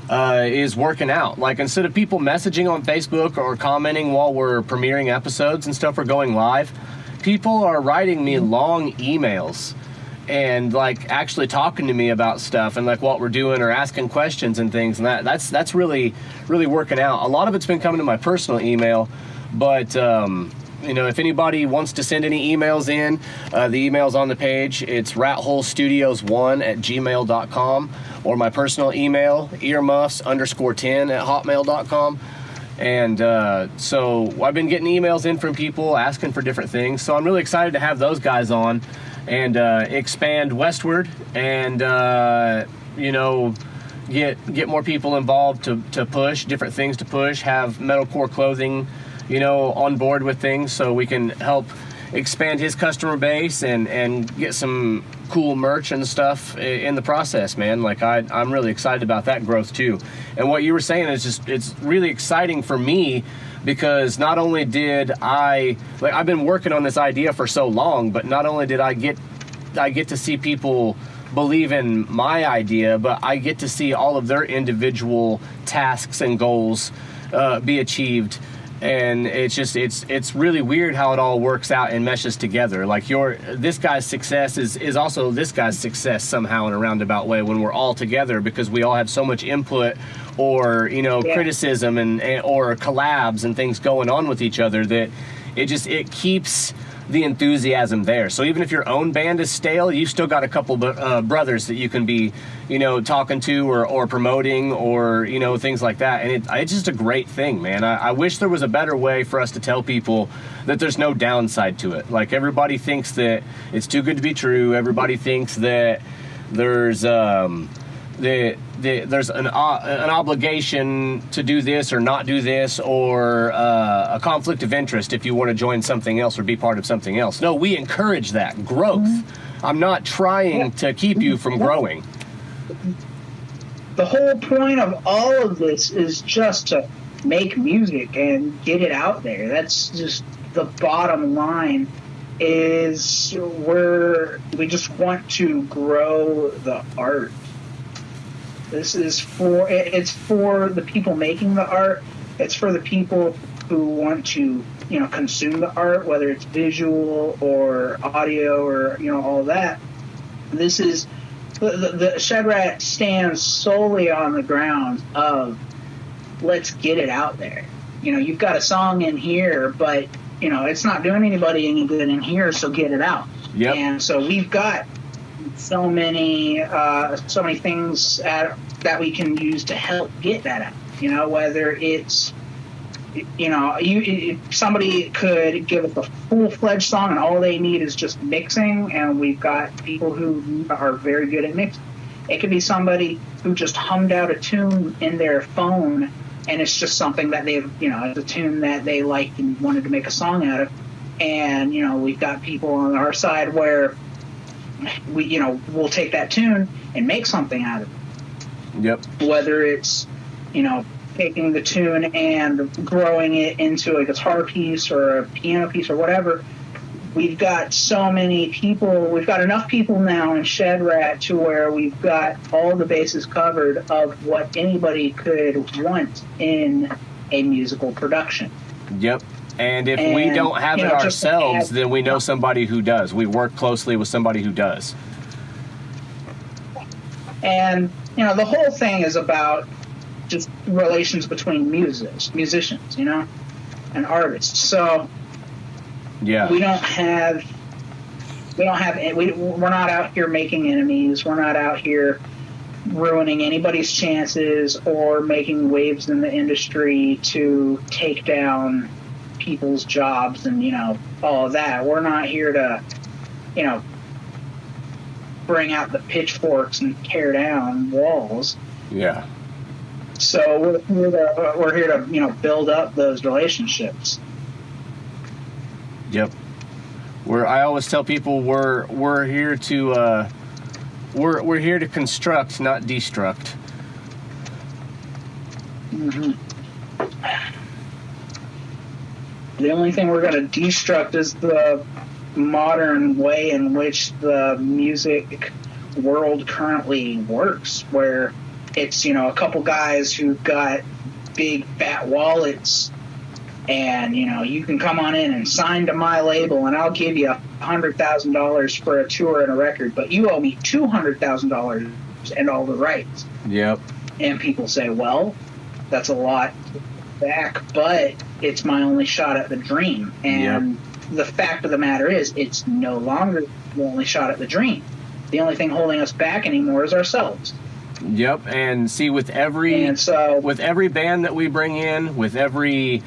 Speaker 1: is working out. Like, instead of people messaging on Facebook or commenting while we're premiering episodes and stuff or going live, people are writing me long emails and like actually talking to me about stuff and like what we're doing or asking questions and things, and that's really, really working out. A lot of it's been coming to my personal email, but you know, if anybody wants to send any emails in, the email's on the page. It's ratholestudios1@gmail.com, or my personal email, earmuffs_10@hotmail.com. And so I've been getting emails in from people asking for different things. So I'm really excited to have those guys on and expand westward and, you know, get more people involved to push, different things to push, have metalcore clothing, you know, on board with things so we can help expand his customer base and get some cool merch and stuff in the process, man. Like, I'm really excited about that growth too. And what you were saying is just, it's really exciting for me, because not only did I've been working on this idea for so long, but not only did I get to see people believe in my idea, but I get to see all of their individual tasks and goals be achieved. And it's really weird how it all works out and meshes together. Like, this guy's success is also this guy's success somehow in a roundabout way when we're all together, because we all have so much input or, you know, criticism and or collabs and things going on with each other that it keeps the enthusiasm there. So even if your own band is stale, you've still got a couple brothers that you can be, you know, talking to or promoting or, you know, things like that. And it's just a great thing, man. I wish there was a better way for us to tell people that there's no downside to it. Like, everybody thinks that it's too good to be true. Everybody thinks that there's there's an obligation to do this or not do this, or a conflict of interest if you want to join something else or be part of something else. No, we encourage that growth. I'm not trying to keep you from growing.
Speaker 2: The whole point of all of this is just to make music and get it out there. That's just the bottom line. Is we just want to grow the art. This is it's for the people making the art. It's for the people who want to, you know, consume the art, whether it's visual or audio or, you know, all that. This is the Shed Rat stands solely on the ground of, let's get it out there. You know, you've got a song in here, but, you know, it's not doing anybody any good in here, so get it out.
Speaker 1: Yep.
Speaker 2: And so we've got so many things that we can use to help get that out. You know, whether it's, you know, somebody could give us a full-fledged song and all they need is just mixing, and we've got people who are very good at mixing. It could be somebody who just hummed out a tune in their phone, and it's just something that they've, you know, it's a tune that they liked and wanted to make a song out of. And, you know, we've got people on our side where we'll take that tune and make something out of it.
Speaker 1: Yep.
Speaker 2: Whether it's, you know, taking the tune and growing it into a guitar piece or a piano piece or whatever. We've got so many people. We've got enough people now in Shed Rat to where we've got all the bases covered of what anybody could want in a musical production.
Speaker 1: Yep. And if we don't have it ourselves, then we know somebody who does. We work closely with somebody who does. And,
Speaker 2: you know, the whole thing is about just relations between musicians, you know, and artists. So
Speaker 1: yeah,
Speaker 2: we're not out here making enemies. We're not out here ruining anybody's chances or making waves in the industry to take down people's jobs and, all of that. We're not here to, bring out the pitchforks and tear down walls.
Speaker 1: Yeah.
Speaker 2: So we're here to build up those relationships.
Speaker 1: Yep. I always tell people we're here to we're here to construct, not destruct.
Speaker 2: Mm-hmm. The only thing we're going to destruct is the modern way in which the music world currently works, where it's a couple guys who've got big fat wallets, and you can come on in and sign to my label and I'll give you $100,000 for a tour and a record, but you owe me $200,000 and all the rights.
Speaker 1: Yep.
Speaker 2: And people say, well, that's a lot back, but it's my only shot at the dream. And the fact of the matter is, it's no longer the only shot at the dream. The only thing holding us back anymore is ourselves.
Speaker 1: Yep. And see, with every band that we bring in, with every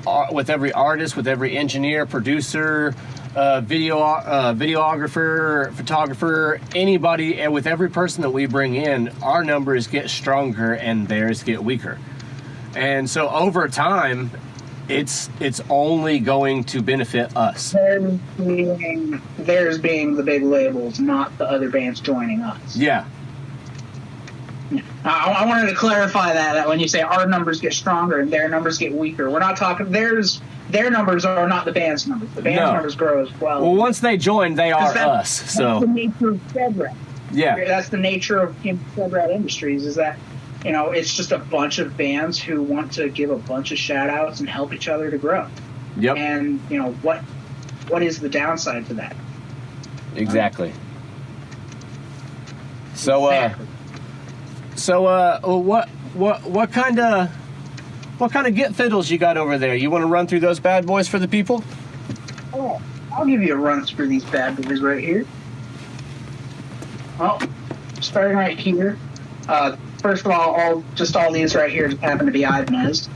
Speaker 1: artist, with every engineer, producer, videographer, photographer, anybody, and with every person that we bring in, our numbers get stronger and theirs get weaker. And so over time, it's only going to benefit us.
Speaker 2: Theirs being the big labels, not the other bands joining us.
Speaker 1: Yeah.
Speaker 2: I wanted to clarify that when you say our numbers get stronger and their numbers get weaker, we're not talking their numbers are not the band's numbers. The band's numbers grow as well.
Speaker 1: Well, once they join, they are us. So
Speaker 2: that's the nature of FedRat.
Speaker 1: Yeah,
Speaker 2: that's the nature of FedRat Industries. Is that it's just a bunch of bands who want to give a bunch of shout outs and help each other to grow.
Speaker 1: Yep.
Speaker 2: And what is the downside to that?
Speaker 1: Exactly. So what kind of get fiddles you got over there? You want to run through those bad boys for the people?
Speaker 2: Oh, I'll give you a run through these bad boys right here. Well, starting right here. First of all these right here happen to be Ibanez.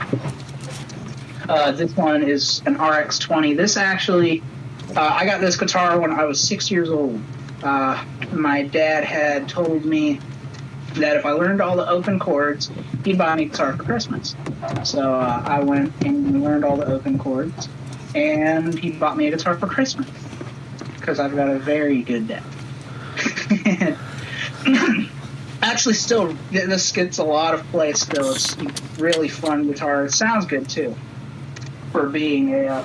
Speaker 2: This one is an RX-20. This actually, I got this guitar when I was 6 years old. My dad had told me that if I learned all the open chords, he'd buy me a guitar for Christmas. So I went and learned all the open chords, and he bought me a guitar for Christmas because I've got a very good dad. Actually, still, this gets a lot of play still. It's a really fun guitar. It sounds good, too, for being a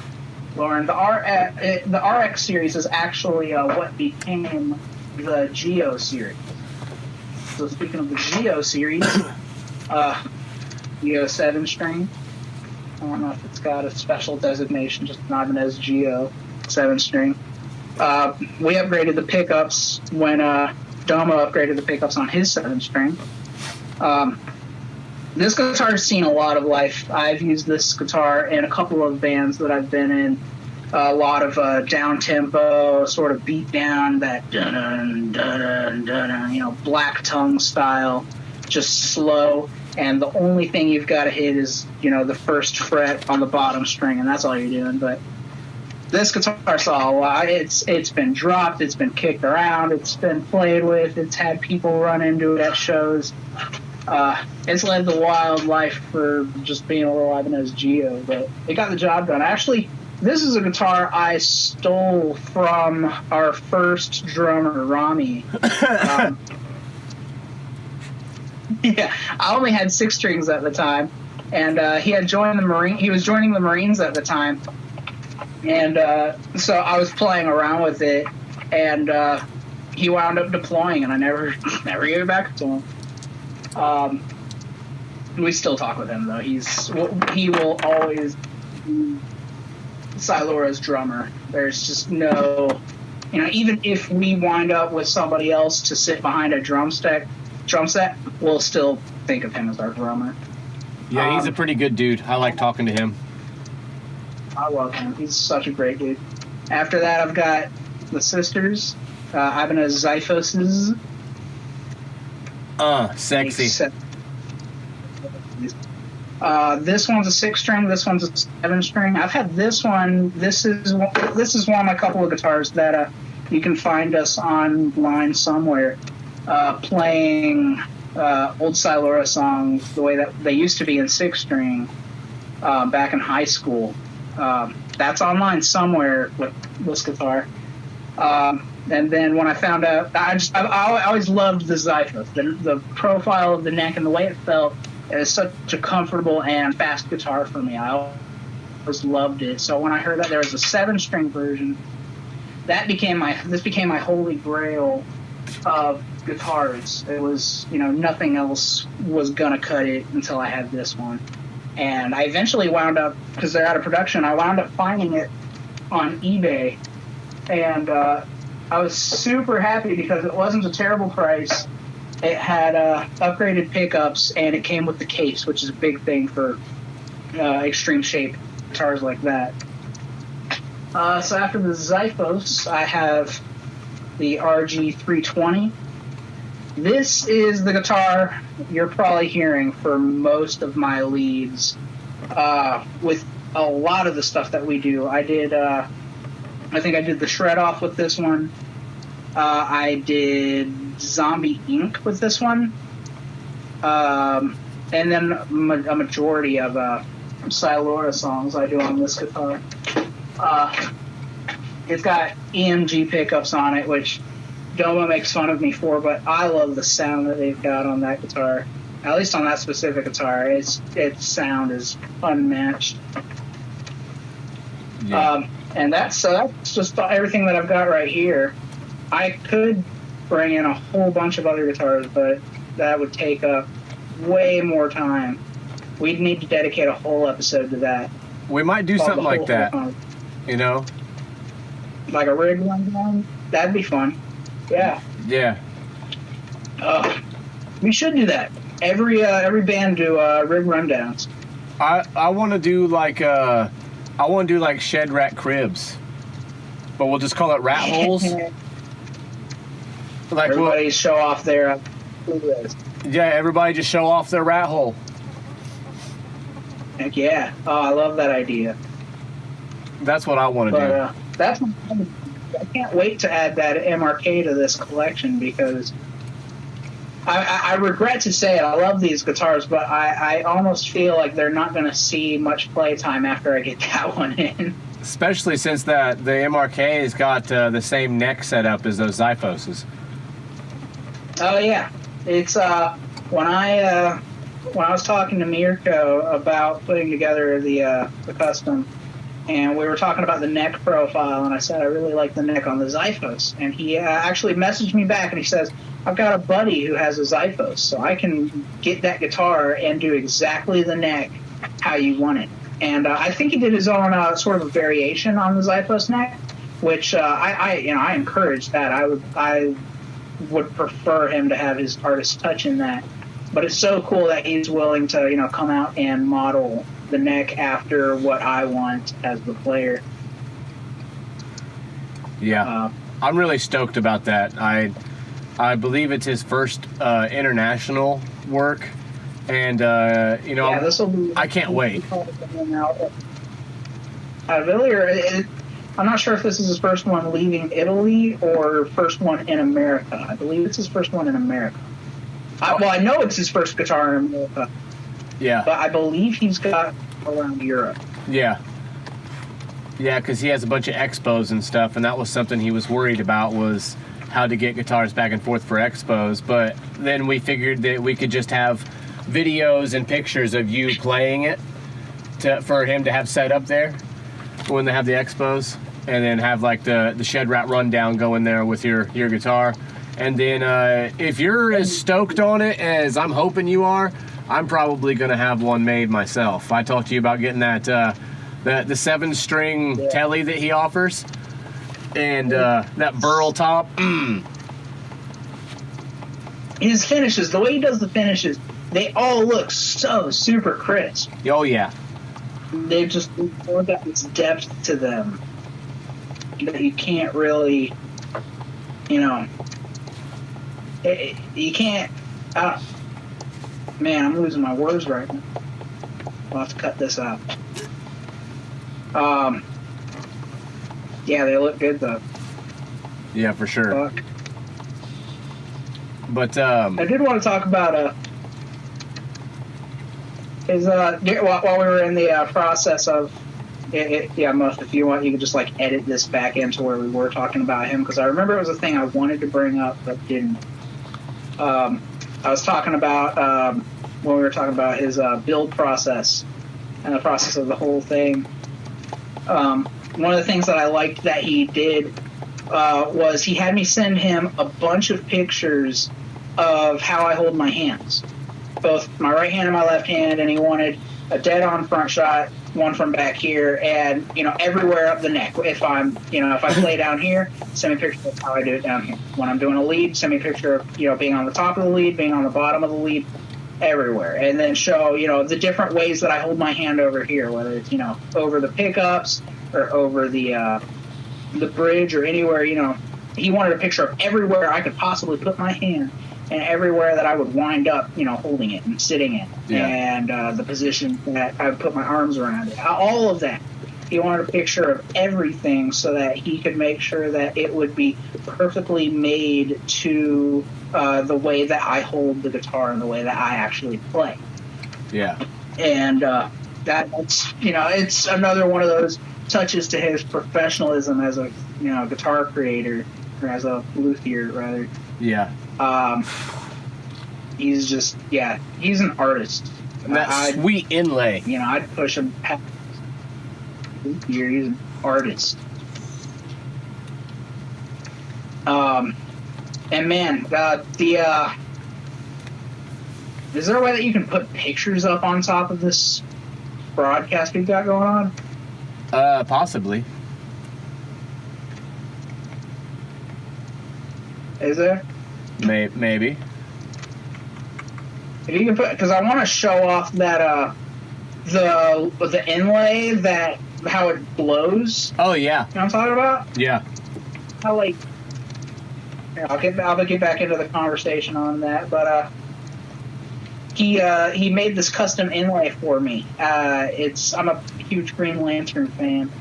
Speaker 2: Lauren. The RX series is actually what became the Geo series. So speaking of the Geo series, Geo 7-string. I don't know if it's got a special designation, just an Ibanez Geo 7-string. We upgraded the pickups when Domo upgraded the pickups on his 7-string. This guitar's seen a lot of life. I've used this guitar in a couple of bands that I've been in. A lot of down-tempo, sort of beat down, that dun dun dun, Black Tongue style, just slow. And the only thing you've got to hit is, the first fret on the bottom string, and that's all you're doing. But this guitar saw a lot. It's been dropped, it's been kicked around, it's been played with, it's had people run into it at shows. It's led the wild life for just being a little Ibanez Geo, but it got the job done. Actually, this is a guitar I stole from our first drummer, Rami. Yeah, I only had 6 strings at the time, and he had joined the Marine. He was joining the Marines at the time, and so I was playing around with it, and he wound up deploying, and I never gave it back to him. We still talk with him though. He will always be Silura's drummer. There's just no, even if we wind up with somebody else to sit behind a drum set, we'll still think of him as our drummer.
Speaker 1: Yeah, he's a pretty good dude. I like talking to him.
Speaker 2: I love him. He's such a great dude. After that, I've got the sisters, Ibanez Xiphoses.
Speaker 1: Sexy.
Speaker 2: This one's a 6-string. This one's a 7-string. I've had this one. This is one of my couple of guitars that you can find us online somewhere playing old Silura songs the way that they used to be in 6-string back in high school. That's online somewhere with this guitar. And then when I found out, I always loved the Zyphos, the profile of the neck and the way it felt. It is such a comfortable and fast guitar for me. I always loved it. So when I heard that there was a 7-string version, this became my holy grail of guitars. It was, nothing else was gonna cut it until I had this one. And I eventually wound up, because they're out of production, I wound up finding it on eBay. And I was super happy because it wasn't a terrible price. It had upgraded pickups, and it came with the case, which is a big thing for extreme shape guitars like that. So after the Zyphos, I have the RG320. This is the guitar you're probably hearing for most of my leads with a lot of the stuff that we do. I think I did the shred off with this one. I did Zombie Ink with this one. And then a majority of Silura songs I do on this guitar. It's got EMG pickups on it, which Doma makes fun of me for, but I love the sound that they've got on that guitar. At least on that specific guitar, its sound is unmatched.
Speaker 1: Yeah.
Speaker 2: And that's just everything that I've got right here. I could bring in a whole bunch of other guitars, but that would take up way more time. We'd need to dedicate a whole episode to that.
Speaker 1: We might do something like that,
Speaker 2: Like a rig rundown? That'd be fun. Yeah.
Speaker 1: Yeah.
Speaker 2: We should do that. Every band do rig rundowns.
Speaker 1: I want to do like shed rat cribs, but we'll just call it rat holes. Like
Speaker 2: everybody show off their.
Speaker 1: Yeah, everybody just show off their rat hole.
Speaker 2: Heck yeah! Oh, I love that idea.
Speaker 1: That's what I want to do.
Speaker 2: I can't wait to add that MRK to this collection because I regret to say it. I love these guitars, but I almost feel like they're not going to see much playtime after I get that one in.
Speaker 1: Especially since the MRK has got the same neck setup as those Zyphoses.
Speaker 2: Oh yeah, it's when I was talking to Mirko about putting together the custom, and we were talking about the neck profile, and I said I really like the neck on the Zyphos, and he actually messaged me back and he says, I've got a buddy who has a Zyphos, so I can get that guitar and do exactly the neck how you want it. And I think he did his own sort of a variation on the Zyphos neck, which I encourage that. I would prefer him to have his artist touch in that. But it's so cool that he's willing to come out and model the neck after what I want as the player.
Speaker 1: Yeah, I'm really stoked about that. I believe it's his first international work, and
Speaker 2: this will be.
Speaker 1: I can't wait.
Speaker 2: I'm not sure if this is his first one leaving Italy or first one in America. I believe it's his first one in America. I know it's his first guitar in America.
Speaker 1: Yeah.
Speaker 2: But I believe he's got around Europe.
Speaker 1: Yeah. Yeah, because he has a bunch of expos and stuff, and that was something he was worried about, was how to get guitars back and forth for expos. But then we figured that we could just have videos and pictures of you playing it for him to have set up there when they have the expos, and then have like the shed rat rundown going there with your guitar. And then if you're as stoked on it as I'm hoping you are, I'm probably going to have one made myself. I talked to you about getting that the 7-string telly that he offers, and that burl top.
Speaker 2: His finishes, the way he does the finishes, they all look so super crisp.
Speaker 1: Oh yeah.
Speaker 2: They've got this depth to them that you can't really, you can't. Man, I'm losing my words right now. I'll have to cut this out. Yeah, they look good though.
Speaker 1: Yeah, for sure.
Speaker 2: Fuck.
Speaker 1: But
Speaker 2: I did want to talk about while we were in the process of yeah, most if you want, you could just like edit this back into where we were talking about him, because I remember it was a thing I wanted to bring up but didn't. I was talking about when we were talking about his build process and the process of the whole thing. One of the things that I liked that he did was he had me send him a bunch of pictures of how I hold my hands, both my right hand and my left hand, and he wanted a dead-on front shot, one from back here, and everywhere up the neck. If I'm if I play down here, send me a picture of how I do it down here. When I'm doing a lead, send me a picture of being on the top of the lead, being on the bottom of the lead, everywhere, and then show the different ways that I hold my hand over here, whether it's over the pickups or over the bridge or anywhere. He wanted a picture of everywhere I could possibly put my hand and everywhere that I would wind up holding it and sitting in, and the position that I would put my arms around it, all of that. He wanted a picture of everything so that he could make sure that it would be perfectly made to the way that I hold the guitar and the way that I actually play.
Speaker 1: Yeah.
Speaker 2: And that's it's another one of those touches to his professionalism as a guitar creator, or as a luthier rather.
Speaker 1: Yeah.
Speaker 2: He's just he's an artist.
Speaker 1: And that sweet inlay.
Speaker 2: I'd push him past luthier. He's an artist. And man, is there a way that you can put pictures up on top of this broadcast we've got going on?
Speaker 1: Possibly.
Speaker 2: Is there?
Speaker 1: Maybe.
Speaker 2: If you can put, because I want to show off that the inlay, that how it blows.
Speaker 1: Oh yeah.
Speaker 2: You know what I'm talking about?
Speaker 1: Yeah.
Speaker 2: How I'll get back into the conversation on that, but he made this custom inlay for me. I'm a huge Green Lantern fan,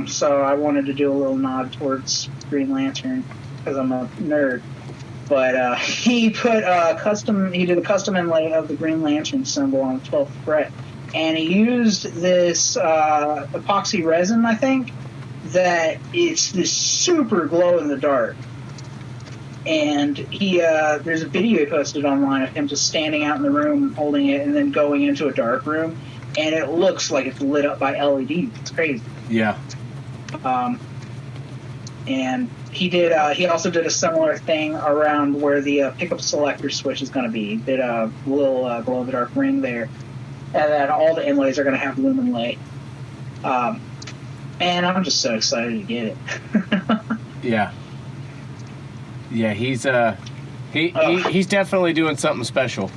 Speaker 2: so I wanted to do a little nod towards Green Lantern because I'm a nerd. But he did a custom inlay of the Green Lantern symbol on the 12th fret, and he used this epoxy resin, I think, that it's this super glow in the dark. And there's a video he posted online of him just standing out in the room holding it and then going into a dark room, and it looks like it's lit up by LEDs. It's crazy.
Speaker 1: Yeah.
Speaker 2: And he also did a similar thing around where the pickup selector switch is going to be. He did a little glow in the dark ring there, and then all the inlays are going to have lumen lay. And I'm just so excited to get it.
Speaker 1: Yeah. Yeah, he's definitely doing something special.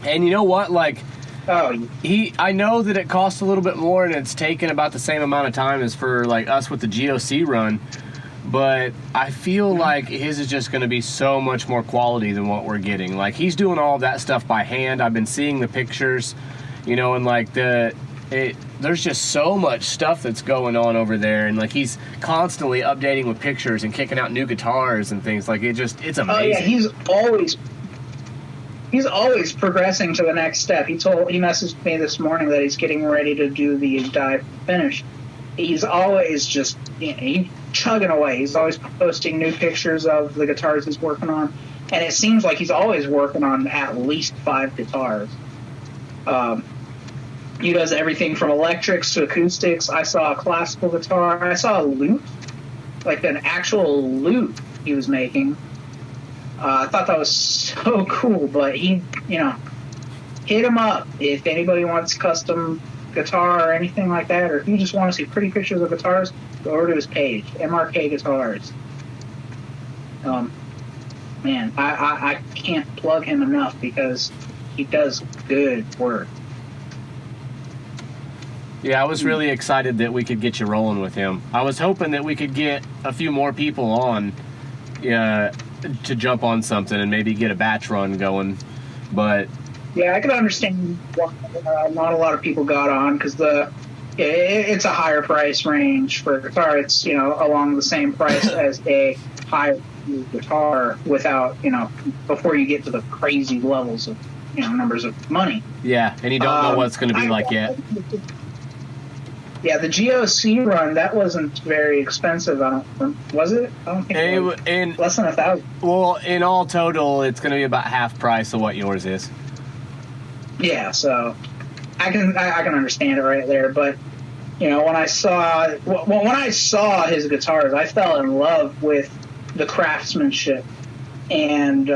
Speaker 1: And you know what? Like, I know that it costs a little bit more and it's taken about the same amount of time as for like us with the GOC run, but I feel like his is just going to be so much more quality than what we're getting. Like, he's doing all that stuff by hand. I've been seeing the pictures, and like there's just so much stuff that's going on over there, and like he's constantly updating with pictures and kicking out new guitars and things. Like, it's amazing.
Speaker 2: Oh yeah, he's always progressing to the next step. He messaged me this morning that he's getting ready to do the dive finish. He's always just he's chugging away. He's always posting new pictures of the guitars he's working on, and it seems like he's always working on at least 5 guitars. He does everything from electrics to acoustics. I saw a classical guitar. I saw a lute, like an actual lute he was making. I thought that was so cool, but he, hit him up if anybody wants custom guitar or anything like that, or if you just want to see pretty pictures of guitars, go over to his page, MRK Guitars. Man, I can't plug him enough because he does good work.
Speaker 1: Yeah, I was really excited that we could get you rolling with him. I was hoping that we could get a few more people on to jump on something and maybe get a batch run going. But
Speaker 2: Yeah, I can understand why not a lot of people got on because it's a higher price range for a guitar. It's along the same price as a high guitar without before you get to the crazy levels of numbers of money.
Speaker 1: Yeah, and you don't know what it's going to be like yet.
Speaker 2: Yeah, the GOC run, that wasn't very expensive. Was it? I don't think it was. Less than $1,000.
Speaker 1: Well, in all total, it's going to be about half price of what yours is.
Speaker 2: Yeah, so I can understand it right there. But when I saw his guitars, I fell in love with the craftsmanship. And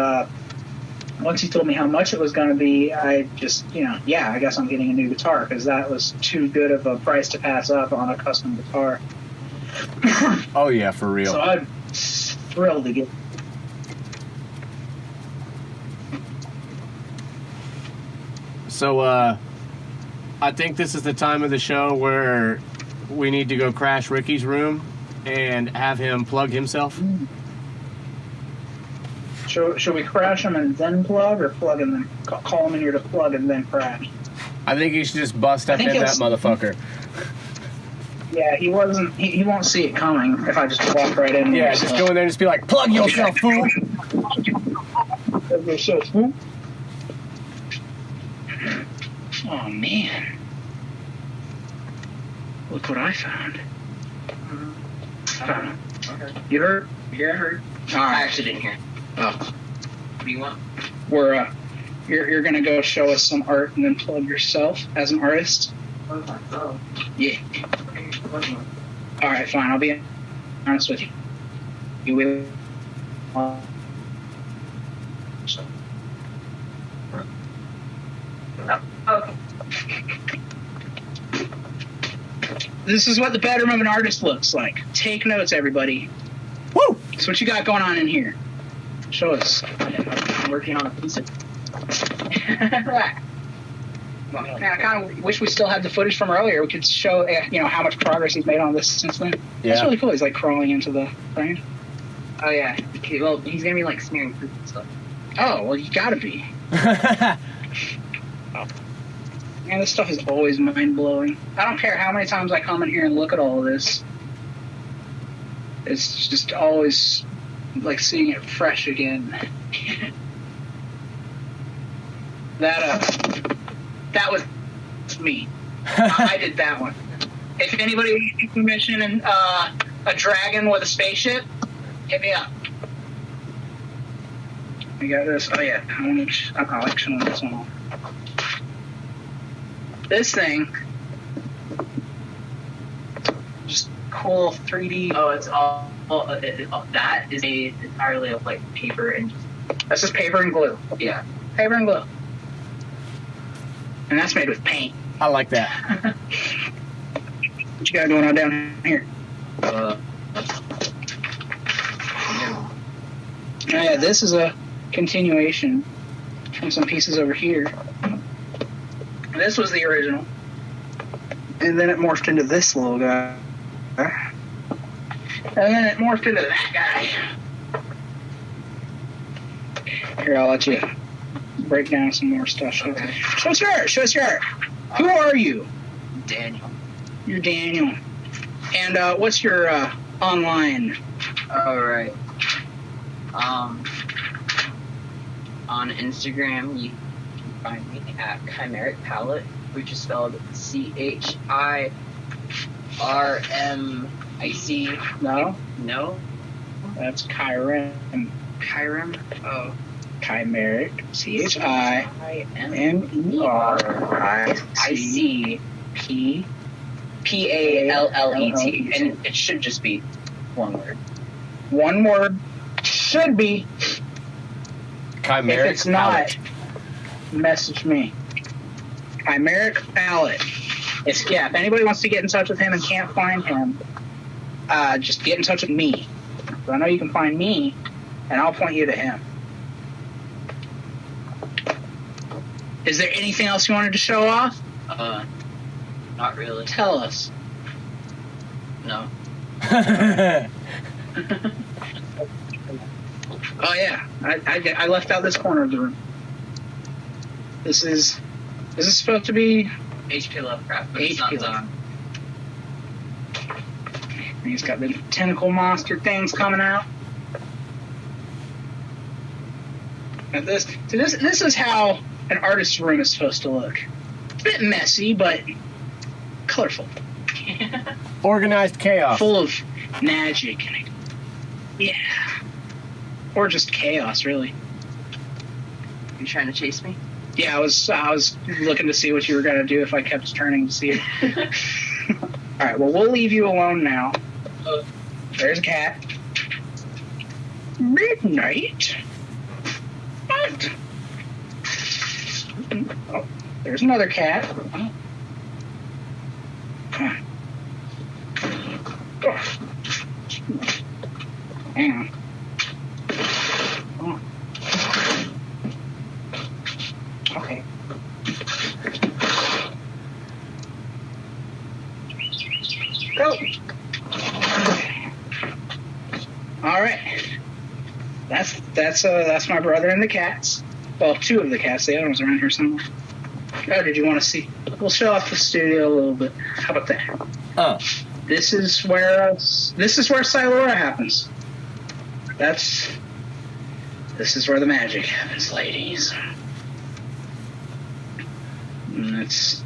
Speaker 2: once he told me how much it was going to be, I just I guess I'm getting a new guitar because that was too good of a price to pass up on a custom guitar.
Speaker 1: Oh yeah, for real.
Speaker 2: So I'm thrilled to get.
Speaker 1: So I think this is the time of the show where we need to go crash Ricky's room and have him plug himself.
Speaker 2: Should we crash him and then plug, or plug and then call him in here to plug and then crash?
Speaker 1: I think you should just bust up in that motherfucker.
Speaker 2: Yeah, he wasn't. He won't see it coming if I just walk right in.
Speaker 1: Yeah, just go in there and just be like, plug yourself, fool.
Speaker 2: Plug yourself, fool. Oh man! Look what I found.
Speaker 3: Okay.
Speaker 2: You heard?
Speaker 3: Yeah, I heard.
Speaker 2: All right.
Speaker 3: I actually didn't hear.
Speaker 2: Oh.
Speaker 3: What do you want?
Speaker 2: You're gonna go show us some art and then plug yourself as an artist.
Speaker 3: Oh.
Speaker 2: Yeah.
Speaker 3: Okay. What do you want?
Speaker 2: All right, fine. I'll be honest with you. You will.
Speaker 3: Okay.
Speaker 2: This is what the bedroom of an artist looks like. Take notes, everybody.
Speaker 1: Woo!
Speaker 2: So what you got going on in here? Show us.
Speaker 3: I'm working on a piece of.
Speaker 2: Man, I kind of wish we still had the footage from earlier. We could show, how much progress he's made on this since then.
Speaker 1: Yeah.
Speaker 2: That's really cool. He's like crawling into the frame.
Speaker 3: Oh yeah. Okay, well, he's gonna be like smearing food and stuff.
Speaker 2: Oh, well, you gotta be. Man, this stuff is always mind-blowing. I don't care how many times I come in here and look at all of this. It's just always like seeing it fresh again. That was me. I did that one. If anybody wants to commission a dragon with a spaceship, hit me up. We got this. Oh yeah, I like showing this one off. This thing, just cool 3D.
Speaker 3: Oh, it's all that is entirely of like paper and just.
Speaker 2: That's just paper and glue.
Speaker 3: Yeah.
Speaker 2: Paper and glue. And that's made with paint.
Speaker 1: I like that.
Speaker 2: What you got going on down here?
Speaker 3: Yeah.
Speaker 2: Oh yeah, this is a continuation from some pieces over here. This was the original. And then it morphed into this little guy. And then it morphed into that guy. Here, I'll let you break down some more stuff.
Speaker 3: Okay.
Speaker 2: Show us your art. Show us your art. Who are you?
Speaker 3: Daniel.
Speaker 2: You're Daniel. And what's your online?
Speaker 3: All right. On Instagram, you can find me at Chimeric Palette, which is spelled CHIRMIC.
Speaker 2: No?
Speaker 3: No?
Speaker 2: That's Chirim.
Speaker 3: Chirim? Oh.
Speaker 2: Chimeric.
Speaker 3: CHIMERICPALLET. And it should just be one word.
Speaker 2: One word. Should be.
Speaker 1: Chimeric
Speaker 2: If it's not,
Speaker 1: palette.
Speaker 2: message me. Chimeric Palette. If anybody wants to get in touch with him and can't find him, just get in touch with me. So I know you can find me, and I'll point you to him. Is there anything else you wanted to show off?
Speaker 3: Not really.
Speaker 2: Tell us.
Speaker 3: No.
Speaker 2: Oh yeah, I left out this corner of the room. This is supposed to be
Speaker 3: HP Lovecraft, but it's
Speaker 2: HP
Speaker 3: not done.
Speaker 2: And he's got the tentacle monster things coming out. And this is how an artist's room is supposed to look. It's a bit messy, but colorful.
Speaker 1: Organized chaos.
Speaker 2: Full of magic. Yeah. Or just chaos, really.
Speaker 3: You trying to chase me?
Speaker 2: Yeah, I was looking to see what you were gonna do if I kept turning to see it. All right, well, we'll leave you alone now. There's a cat. Midnight. What? Oh, there's another cat. Oh. Hang on. Oh. Okay. Go. All right. That's my brother and the cats. Well, two of the cats. The other one's around here somewhere. Oh, did you want to see? We'll show off the studio a little bit. How about that? This is where Silura happens. This is where the magic happens, ladies. And that's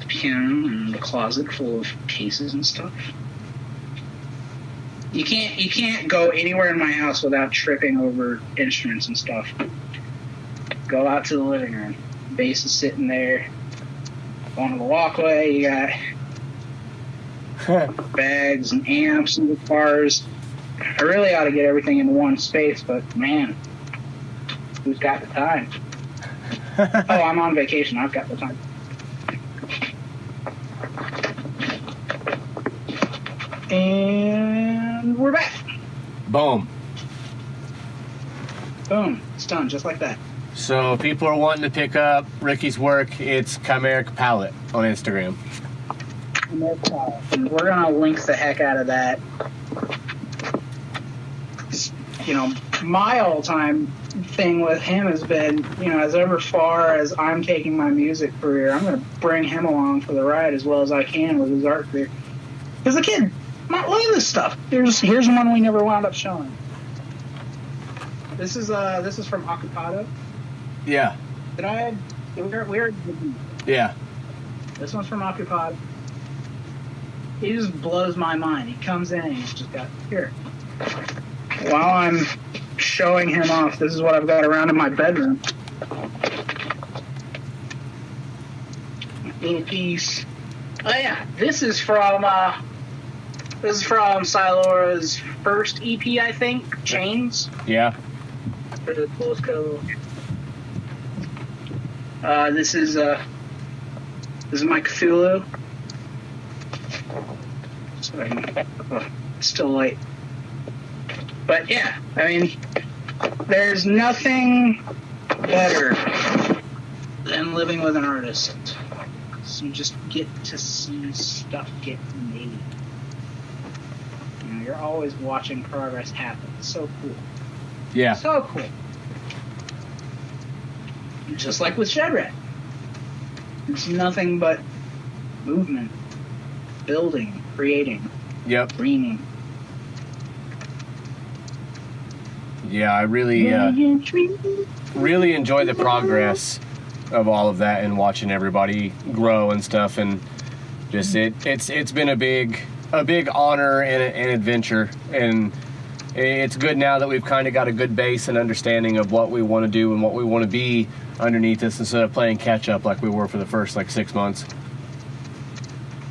Speaker 2: the piano and the closet full of cases and stuff. You can't go anywhere in my house without tripping over instruments and stuff. Go out to the living room. Bass is sitting there. On the walkway, you got bags and amps and guitars. I really ought to get everything in one space, but man, who's got the time? Oh, I'm on vacation. I've got the time. And we're back.
Speaker 1: Boom.
Speaker 2: Boom. It's done just like that.
Speaker 1: So people are wanting to pick up Ricky's work. It's Chimeric Palette on Instagram.
Speaker 2: And we're gonna link the heck out of that. You know, my all-time thing with him has been, you know, as ever far as I'm taking my music career, I'm gonna bring him along for the ride as well as I can with his art career. Because the kid might love this stuff. Here's one we never wound up showing. This is from Occupado.
Speaker 1: Yeah. Yeah.
Speaker 2: This one's from Occupado. He just blows my mind. He comes in and he's just got here. While I'm showing him off, this is what I've got around in my bedroom. Little piece. Oh yeah, this is from Silura's first EP, I think, Chains.
Speaker 1: Yeah.
Speaker 2: Pretty close cover. This is my Cthulhu. Sorry, it's still late. But yeah, I mean, there's nothing better than living with an artist. So you just get to see stuff get made. You know, you're always watching progress happen. It's so cool.
Speaker 1: Yeah.
Speaker 2: So cool. Just like with Shedrat. It's nothing but movement, building, creating, dreaming.
Speaker 1: Yeah, I really enjoy the progress of all of that and watching everybody grow and stuff, and just it's been a big honor and an adventure, and it's good now that we've kind of got a good base and understanding of what we want to do and what we want to be underneath us, instead of playing catch up like we were for the first 6 months.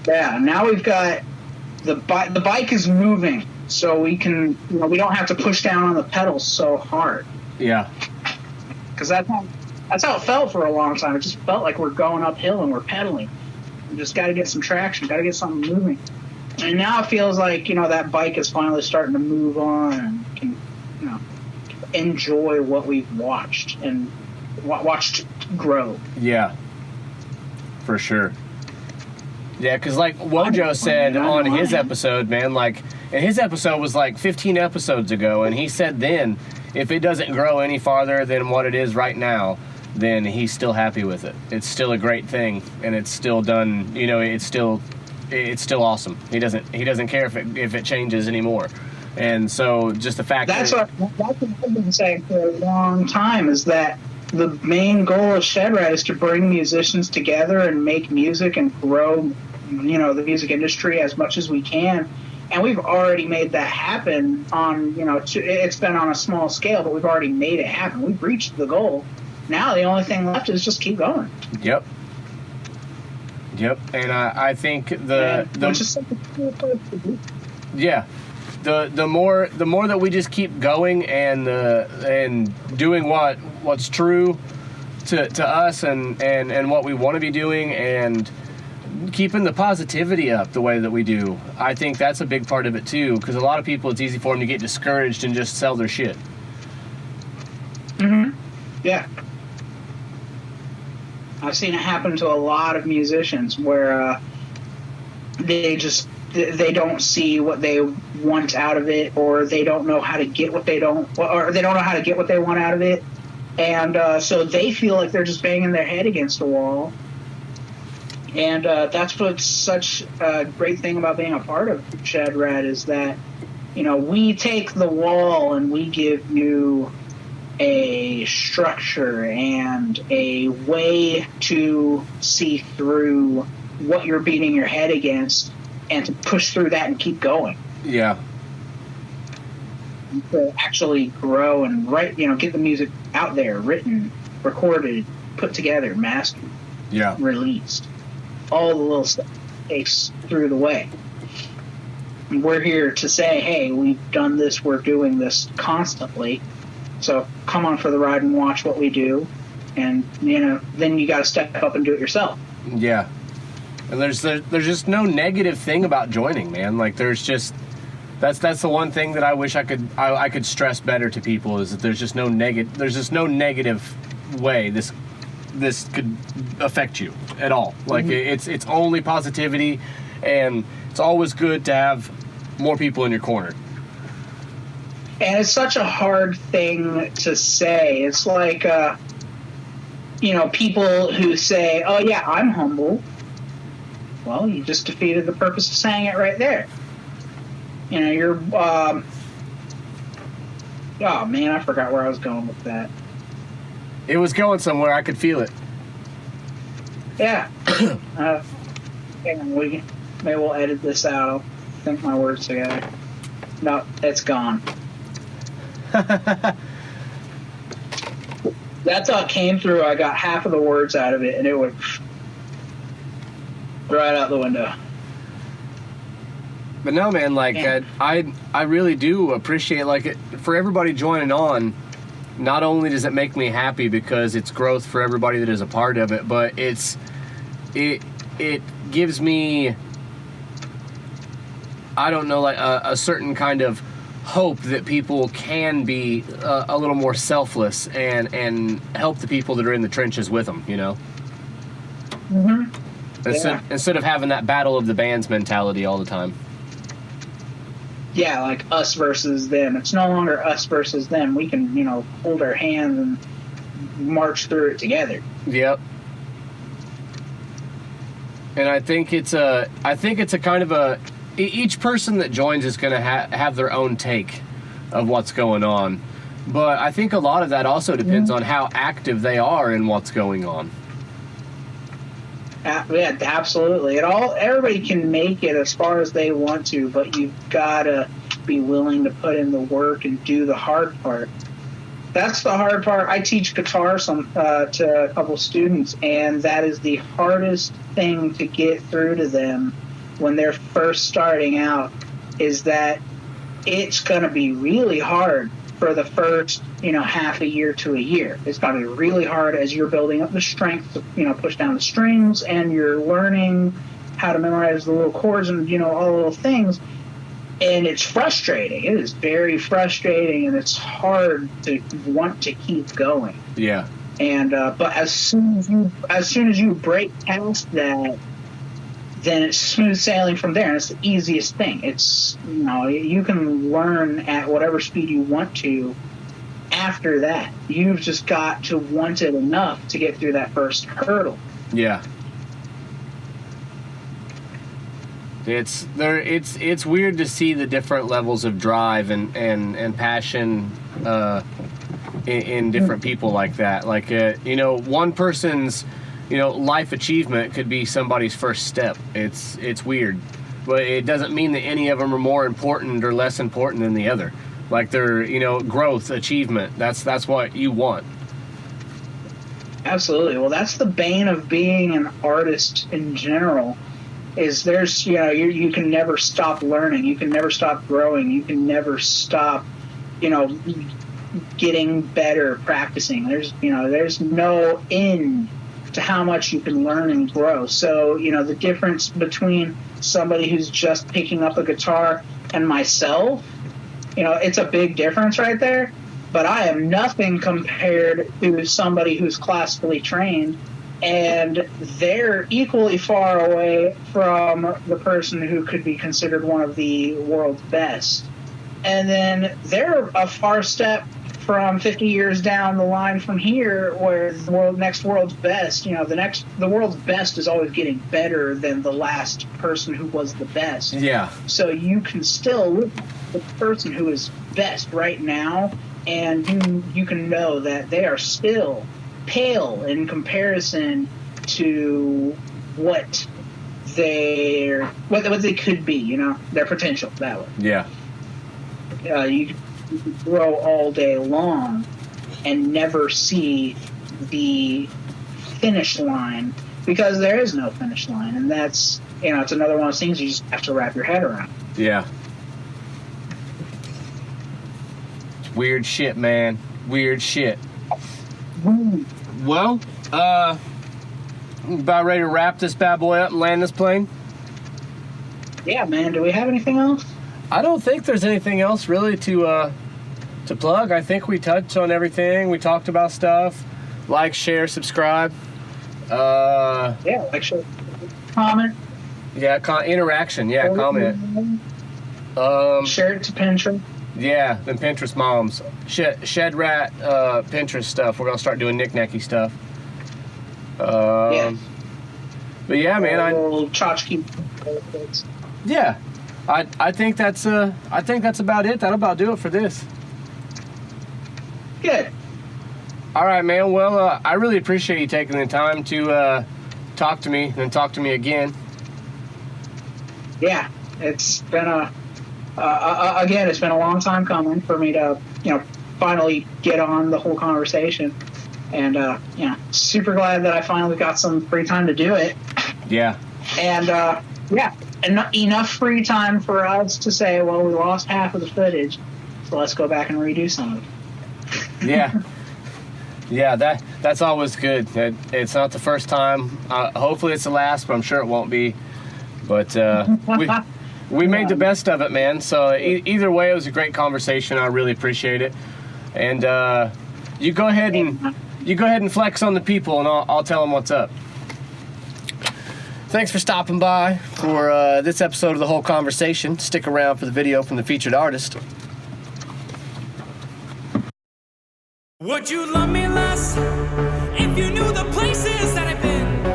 Speaker 2: Yeah, now we've got the bike is moving, so we can, you know, we don't have to push down on the pedals so hard.
Speaker 1: Yeah.
Speaker 2: Because that's how it felt for a long time. It just felt like we're going uphill and we're pedaling. We just got to get some traction, got to get something moving. And now it feels like, you know, that bike is finally starting to move on and can, you know, enjoy what we've watched and watched grow.
Speaker 1: Yeah, for sure. Yeah, because like Wojo said on his episode, man, like, and his episode was like 15 episodes ago, and he said then, if it doesn't grow any farther than what it is right now, then he's still happy with it. It's still a great thing, and it's still done. You know, it's still awesome. He doesn't care if it changes anymore. And so just the fact
Speaker 2: that's what I've been saying for a long time, is that the main goal of Shed Rat is to bring musicians together and make music and grow, you know, the music industry as much as we can. And we've already made that happen on, you know, it's been on a small scale, but we've already made it happen. We've reached the goal. Now the only thing left is just keep going.
Speaker 1: Yep. And I think the
Speaker 2: which is something cool to do.
Speaker 1: Yeah. The more that we just keep going and doing what's true to us and what we want to be doing, and keeping the positivity up the way that we do, I think that's a big part of it too, because a lot of people, it's easy for them to get discouraged and just sell their shit.
Speaker 2: Yeah, I've seen it happen to a lot of musicians where they don't see what they want out of it, or they don't know how to get what they don't want out of it, and so they feel like they're just banging their head against the wall. And that's what's such a great thing about being a part of Shed Rat, is that, you know, we take the wall and we give you a structure and a way to see through what you're beating your head against, and to push through that and keep going.
Speaker 1: Yeah.
Speaker 2: To actually grow and write, you know, get the music out there, written, recorded, put together, mastered, released. All the little stuff takes through the way. And we're here to say, hey, we've done this, we're doing this constantly, so come on for the ride and watch what we do, and, you know, then you got to step up and do it yourself.
Speaker 1: Yeah. And there's just no negative thing about joining, man. Like, there's just that's the one thing that I wish I could stress better to people, is that there's just no negative way this could affect you at all. Like, it's only positivity, and it's always good to have more people in your corner.
Speaker 2: And it's such a hard thing to say. It's like, you know, people who say, oh yeah, I'm humble. Well, you just defeated the purpose of saying it right there. You know, you're, oh man, I forgot where I was going with that.
Speaker 1: It was going somewhere. I could feel it.
Speaker 2: Yeah. Hang on, maybe we'll edit this out. I'll think my words together. No, it's gone. That's how it came through. I got half of the words out of it, and it went right out the window.
Speaker 1: But no, man, like, I really do appreciate, like, it, for everybody joining on. Not only does it make me happy because it's growth for everybody that is a part of it, but it gives me, I don't know, like a certain kind of hope that people can be a little more selfless and help the people that are in the trenches with them, you know? Instead of having that battle of the bands mentality all the time.
Speaker 2: Yeah, like us versus them. It's no longer us versus them. We can, you know, hold our hands and march through it together.
Speaker 1: Yep. And I think it's a kind of a, each person that joins is going to have their own take of what's going on. But I think a lot of that also depends on how active they are in what's going on.
Speaker 2: Yeah, absolutely. Everybody can make it as far as they want to, but you've got to be willing to put in the work and do the hard part. That's the hard part. I teach guitar to a couple students, and that is the hardest thing to get through to them when they're first starting out, is that it's going to be really hard for the first, you know, half a year to a year. It's going to be really hard as you're building up the strength to, you know, push down the strings, and you're learning how to memorize the little chords and, you know, all the little things. And it's frustrating. It is very frustrating, and it's hard to want to keep going.
Speaker 1: Yeah.
Speaker 2: And but as soon as you break past that, then it's smooth sailing from there, and it's the easiest thing. It's, you know, you can learn at whatever speed you want to after that. You've just got to want it enough to get through that first hurdle.
Speaker 1: Yeah. It's weird to see the different levels of drive and passion in different people like that. Like, one person's, life achievement could be somebody's first step. It's weird. But it doesn't mean that any of them are more important or less important than the other. Like, they're, growth, achievement. That's what you want.
Speaker 2: Absolutely. Well, that's the bane of being an artist in general. Is there's you can never stop learning, you can never stop growing, you can never stop getting better, practicing. There's no end to how much you can learn and grow. So the difference between somebody who's just picking up a guitar and myself, it's a big difference right there, but I am nothing compared to somebody who's classically trained, and they're equally far away from the person who could be considered one of the world's best. And then they're a far step from 50 years down the line from here, where the next world's best, the world's best is always getting better than the last person who was the best.
Speaker 1: Yeah.
Speaker 2: So you can still look at the person who is best right now, and you can know that they are still pale in comparison to what they could be, their potential that way.
Speaker 1: Yeah.
Speaker 2: You can grow all day long and never see the finish line, because there is no finish line, and that's it's another one of those things you just have to wrap your head around.
Speaker 1: Yeah. It's weird shit, man. Weird shit. Well, about ready to wrap this bad boy up and land this plane?
Speaker 2: Yeah, man. Do we have anything else?
Speaker 1: I don't think there's anything else really to plug. I think we touched on everything. We talked about stuff. Like, share, subscribe.
Speaker 2: Yeah, like, share, comment.
Speaker 1: Yeah, interaction. Yeah, comment.
Speaker 2: Share it to Pinterest.
Speaker 1: Yeah, them Pinterest moms. Shed Rat Pinterest stuff. We're going to start doing knick-knacky stuff.
Speaker 2: Yeah.
Speaker 1: But yeah, man.
Speaker 2: Tchotchke.
Speaker 1: Yeah. I think that's about it. That'll about do it for this.
Speaker 2: Good.
Speaker 1: All right, man. Well, I really appreciate you taking the time to talk to me and talk to me again.
Speaker 2: Yeah, it's been it's been a long time coming for me to, finally get on the whole conversation. And, super glad that I finally got some free time to do it.
Speaker 1: Yeah.
Speaker 2: And, enough free time for us to say, well, we lost half of the footage, so let's go back and redo some of it.
Speaker 1: Yeah. Yeah, that's always good. It's not the first time. Hopefully it's the last, but I'm sure it won't be. But we made the best of it, man. So either way, it was a great conversation. I really appreciate it. And you go ahead and flex on the people, and I'll tell them what's up. Thanks for stopping by for this episode of The Whole Conversation. Stick around for the video from the featured artist.
Speaker 4: Would you love me less if you knew the places that I've been?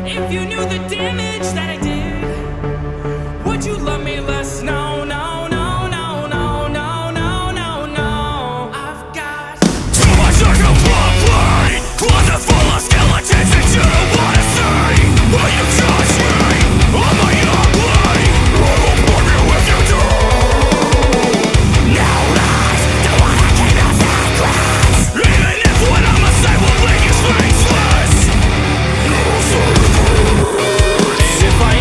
Speaker 4: If you knew the damage that I did? Would you love me less? No, no, no, no, no, no, no, no, no. I've got too much to blood, closet full of skeletons that you don't wanna see. Will you judge me? On my young blood, I will burn you if you do. Now lies, the one I came out that glass. Even if what I'ma say will leave you speechless, you'll say this. If I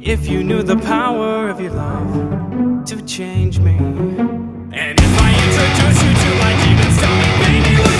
Speaker 4: If you knew the power of your love to change me. And if I introduce you to my demons, tell me, baby,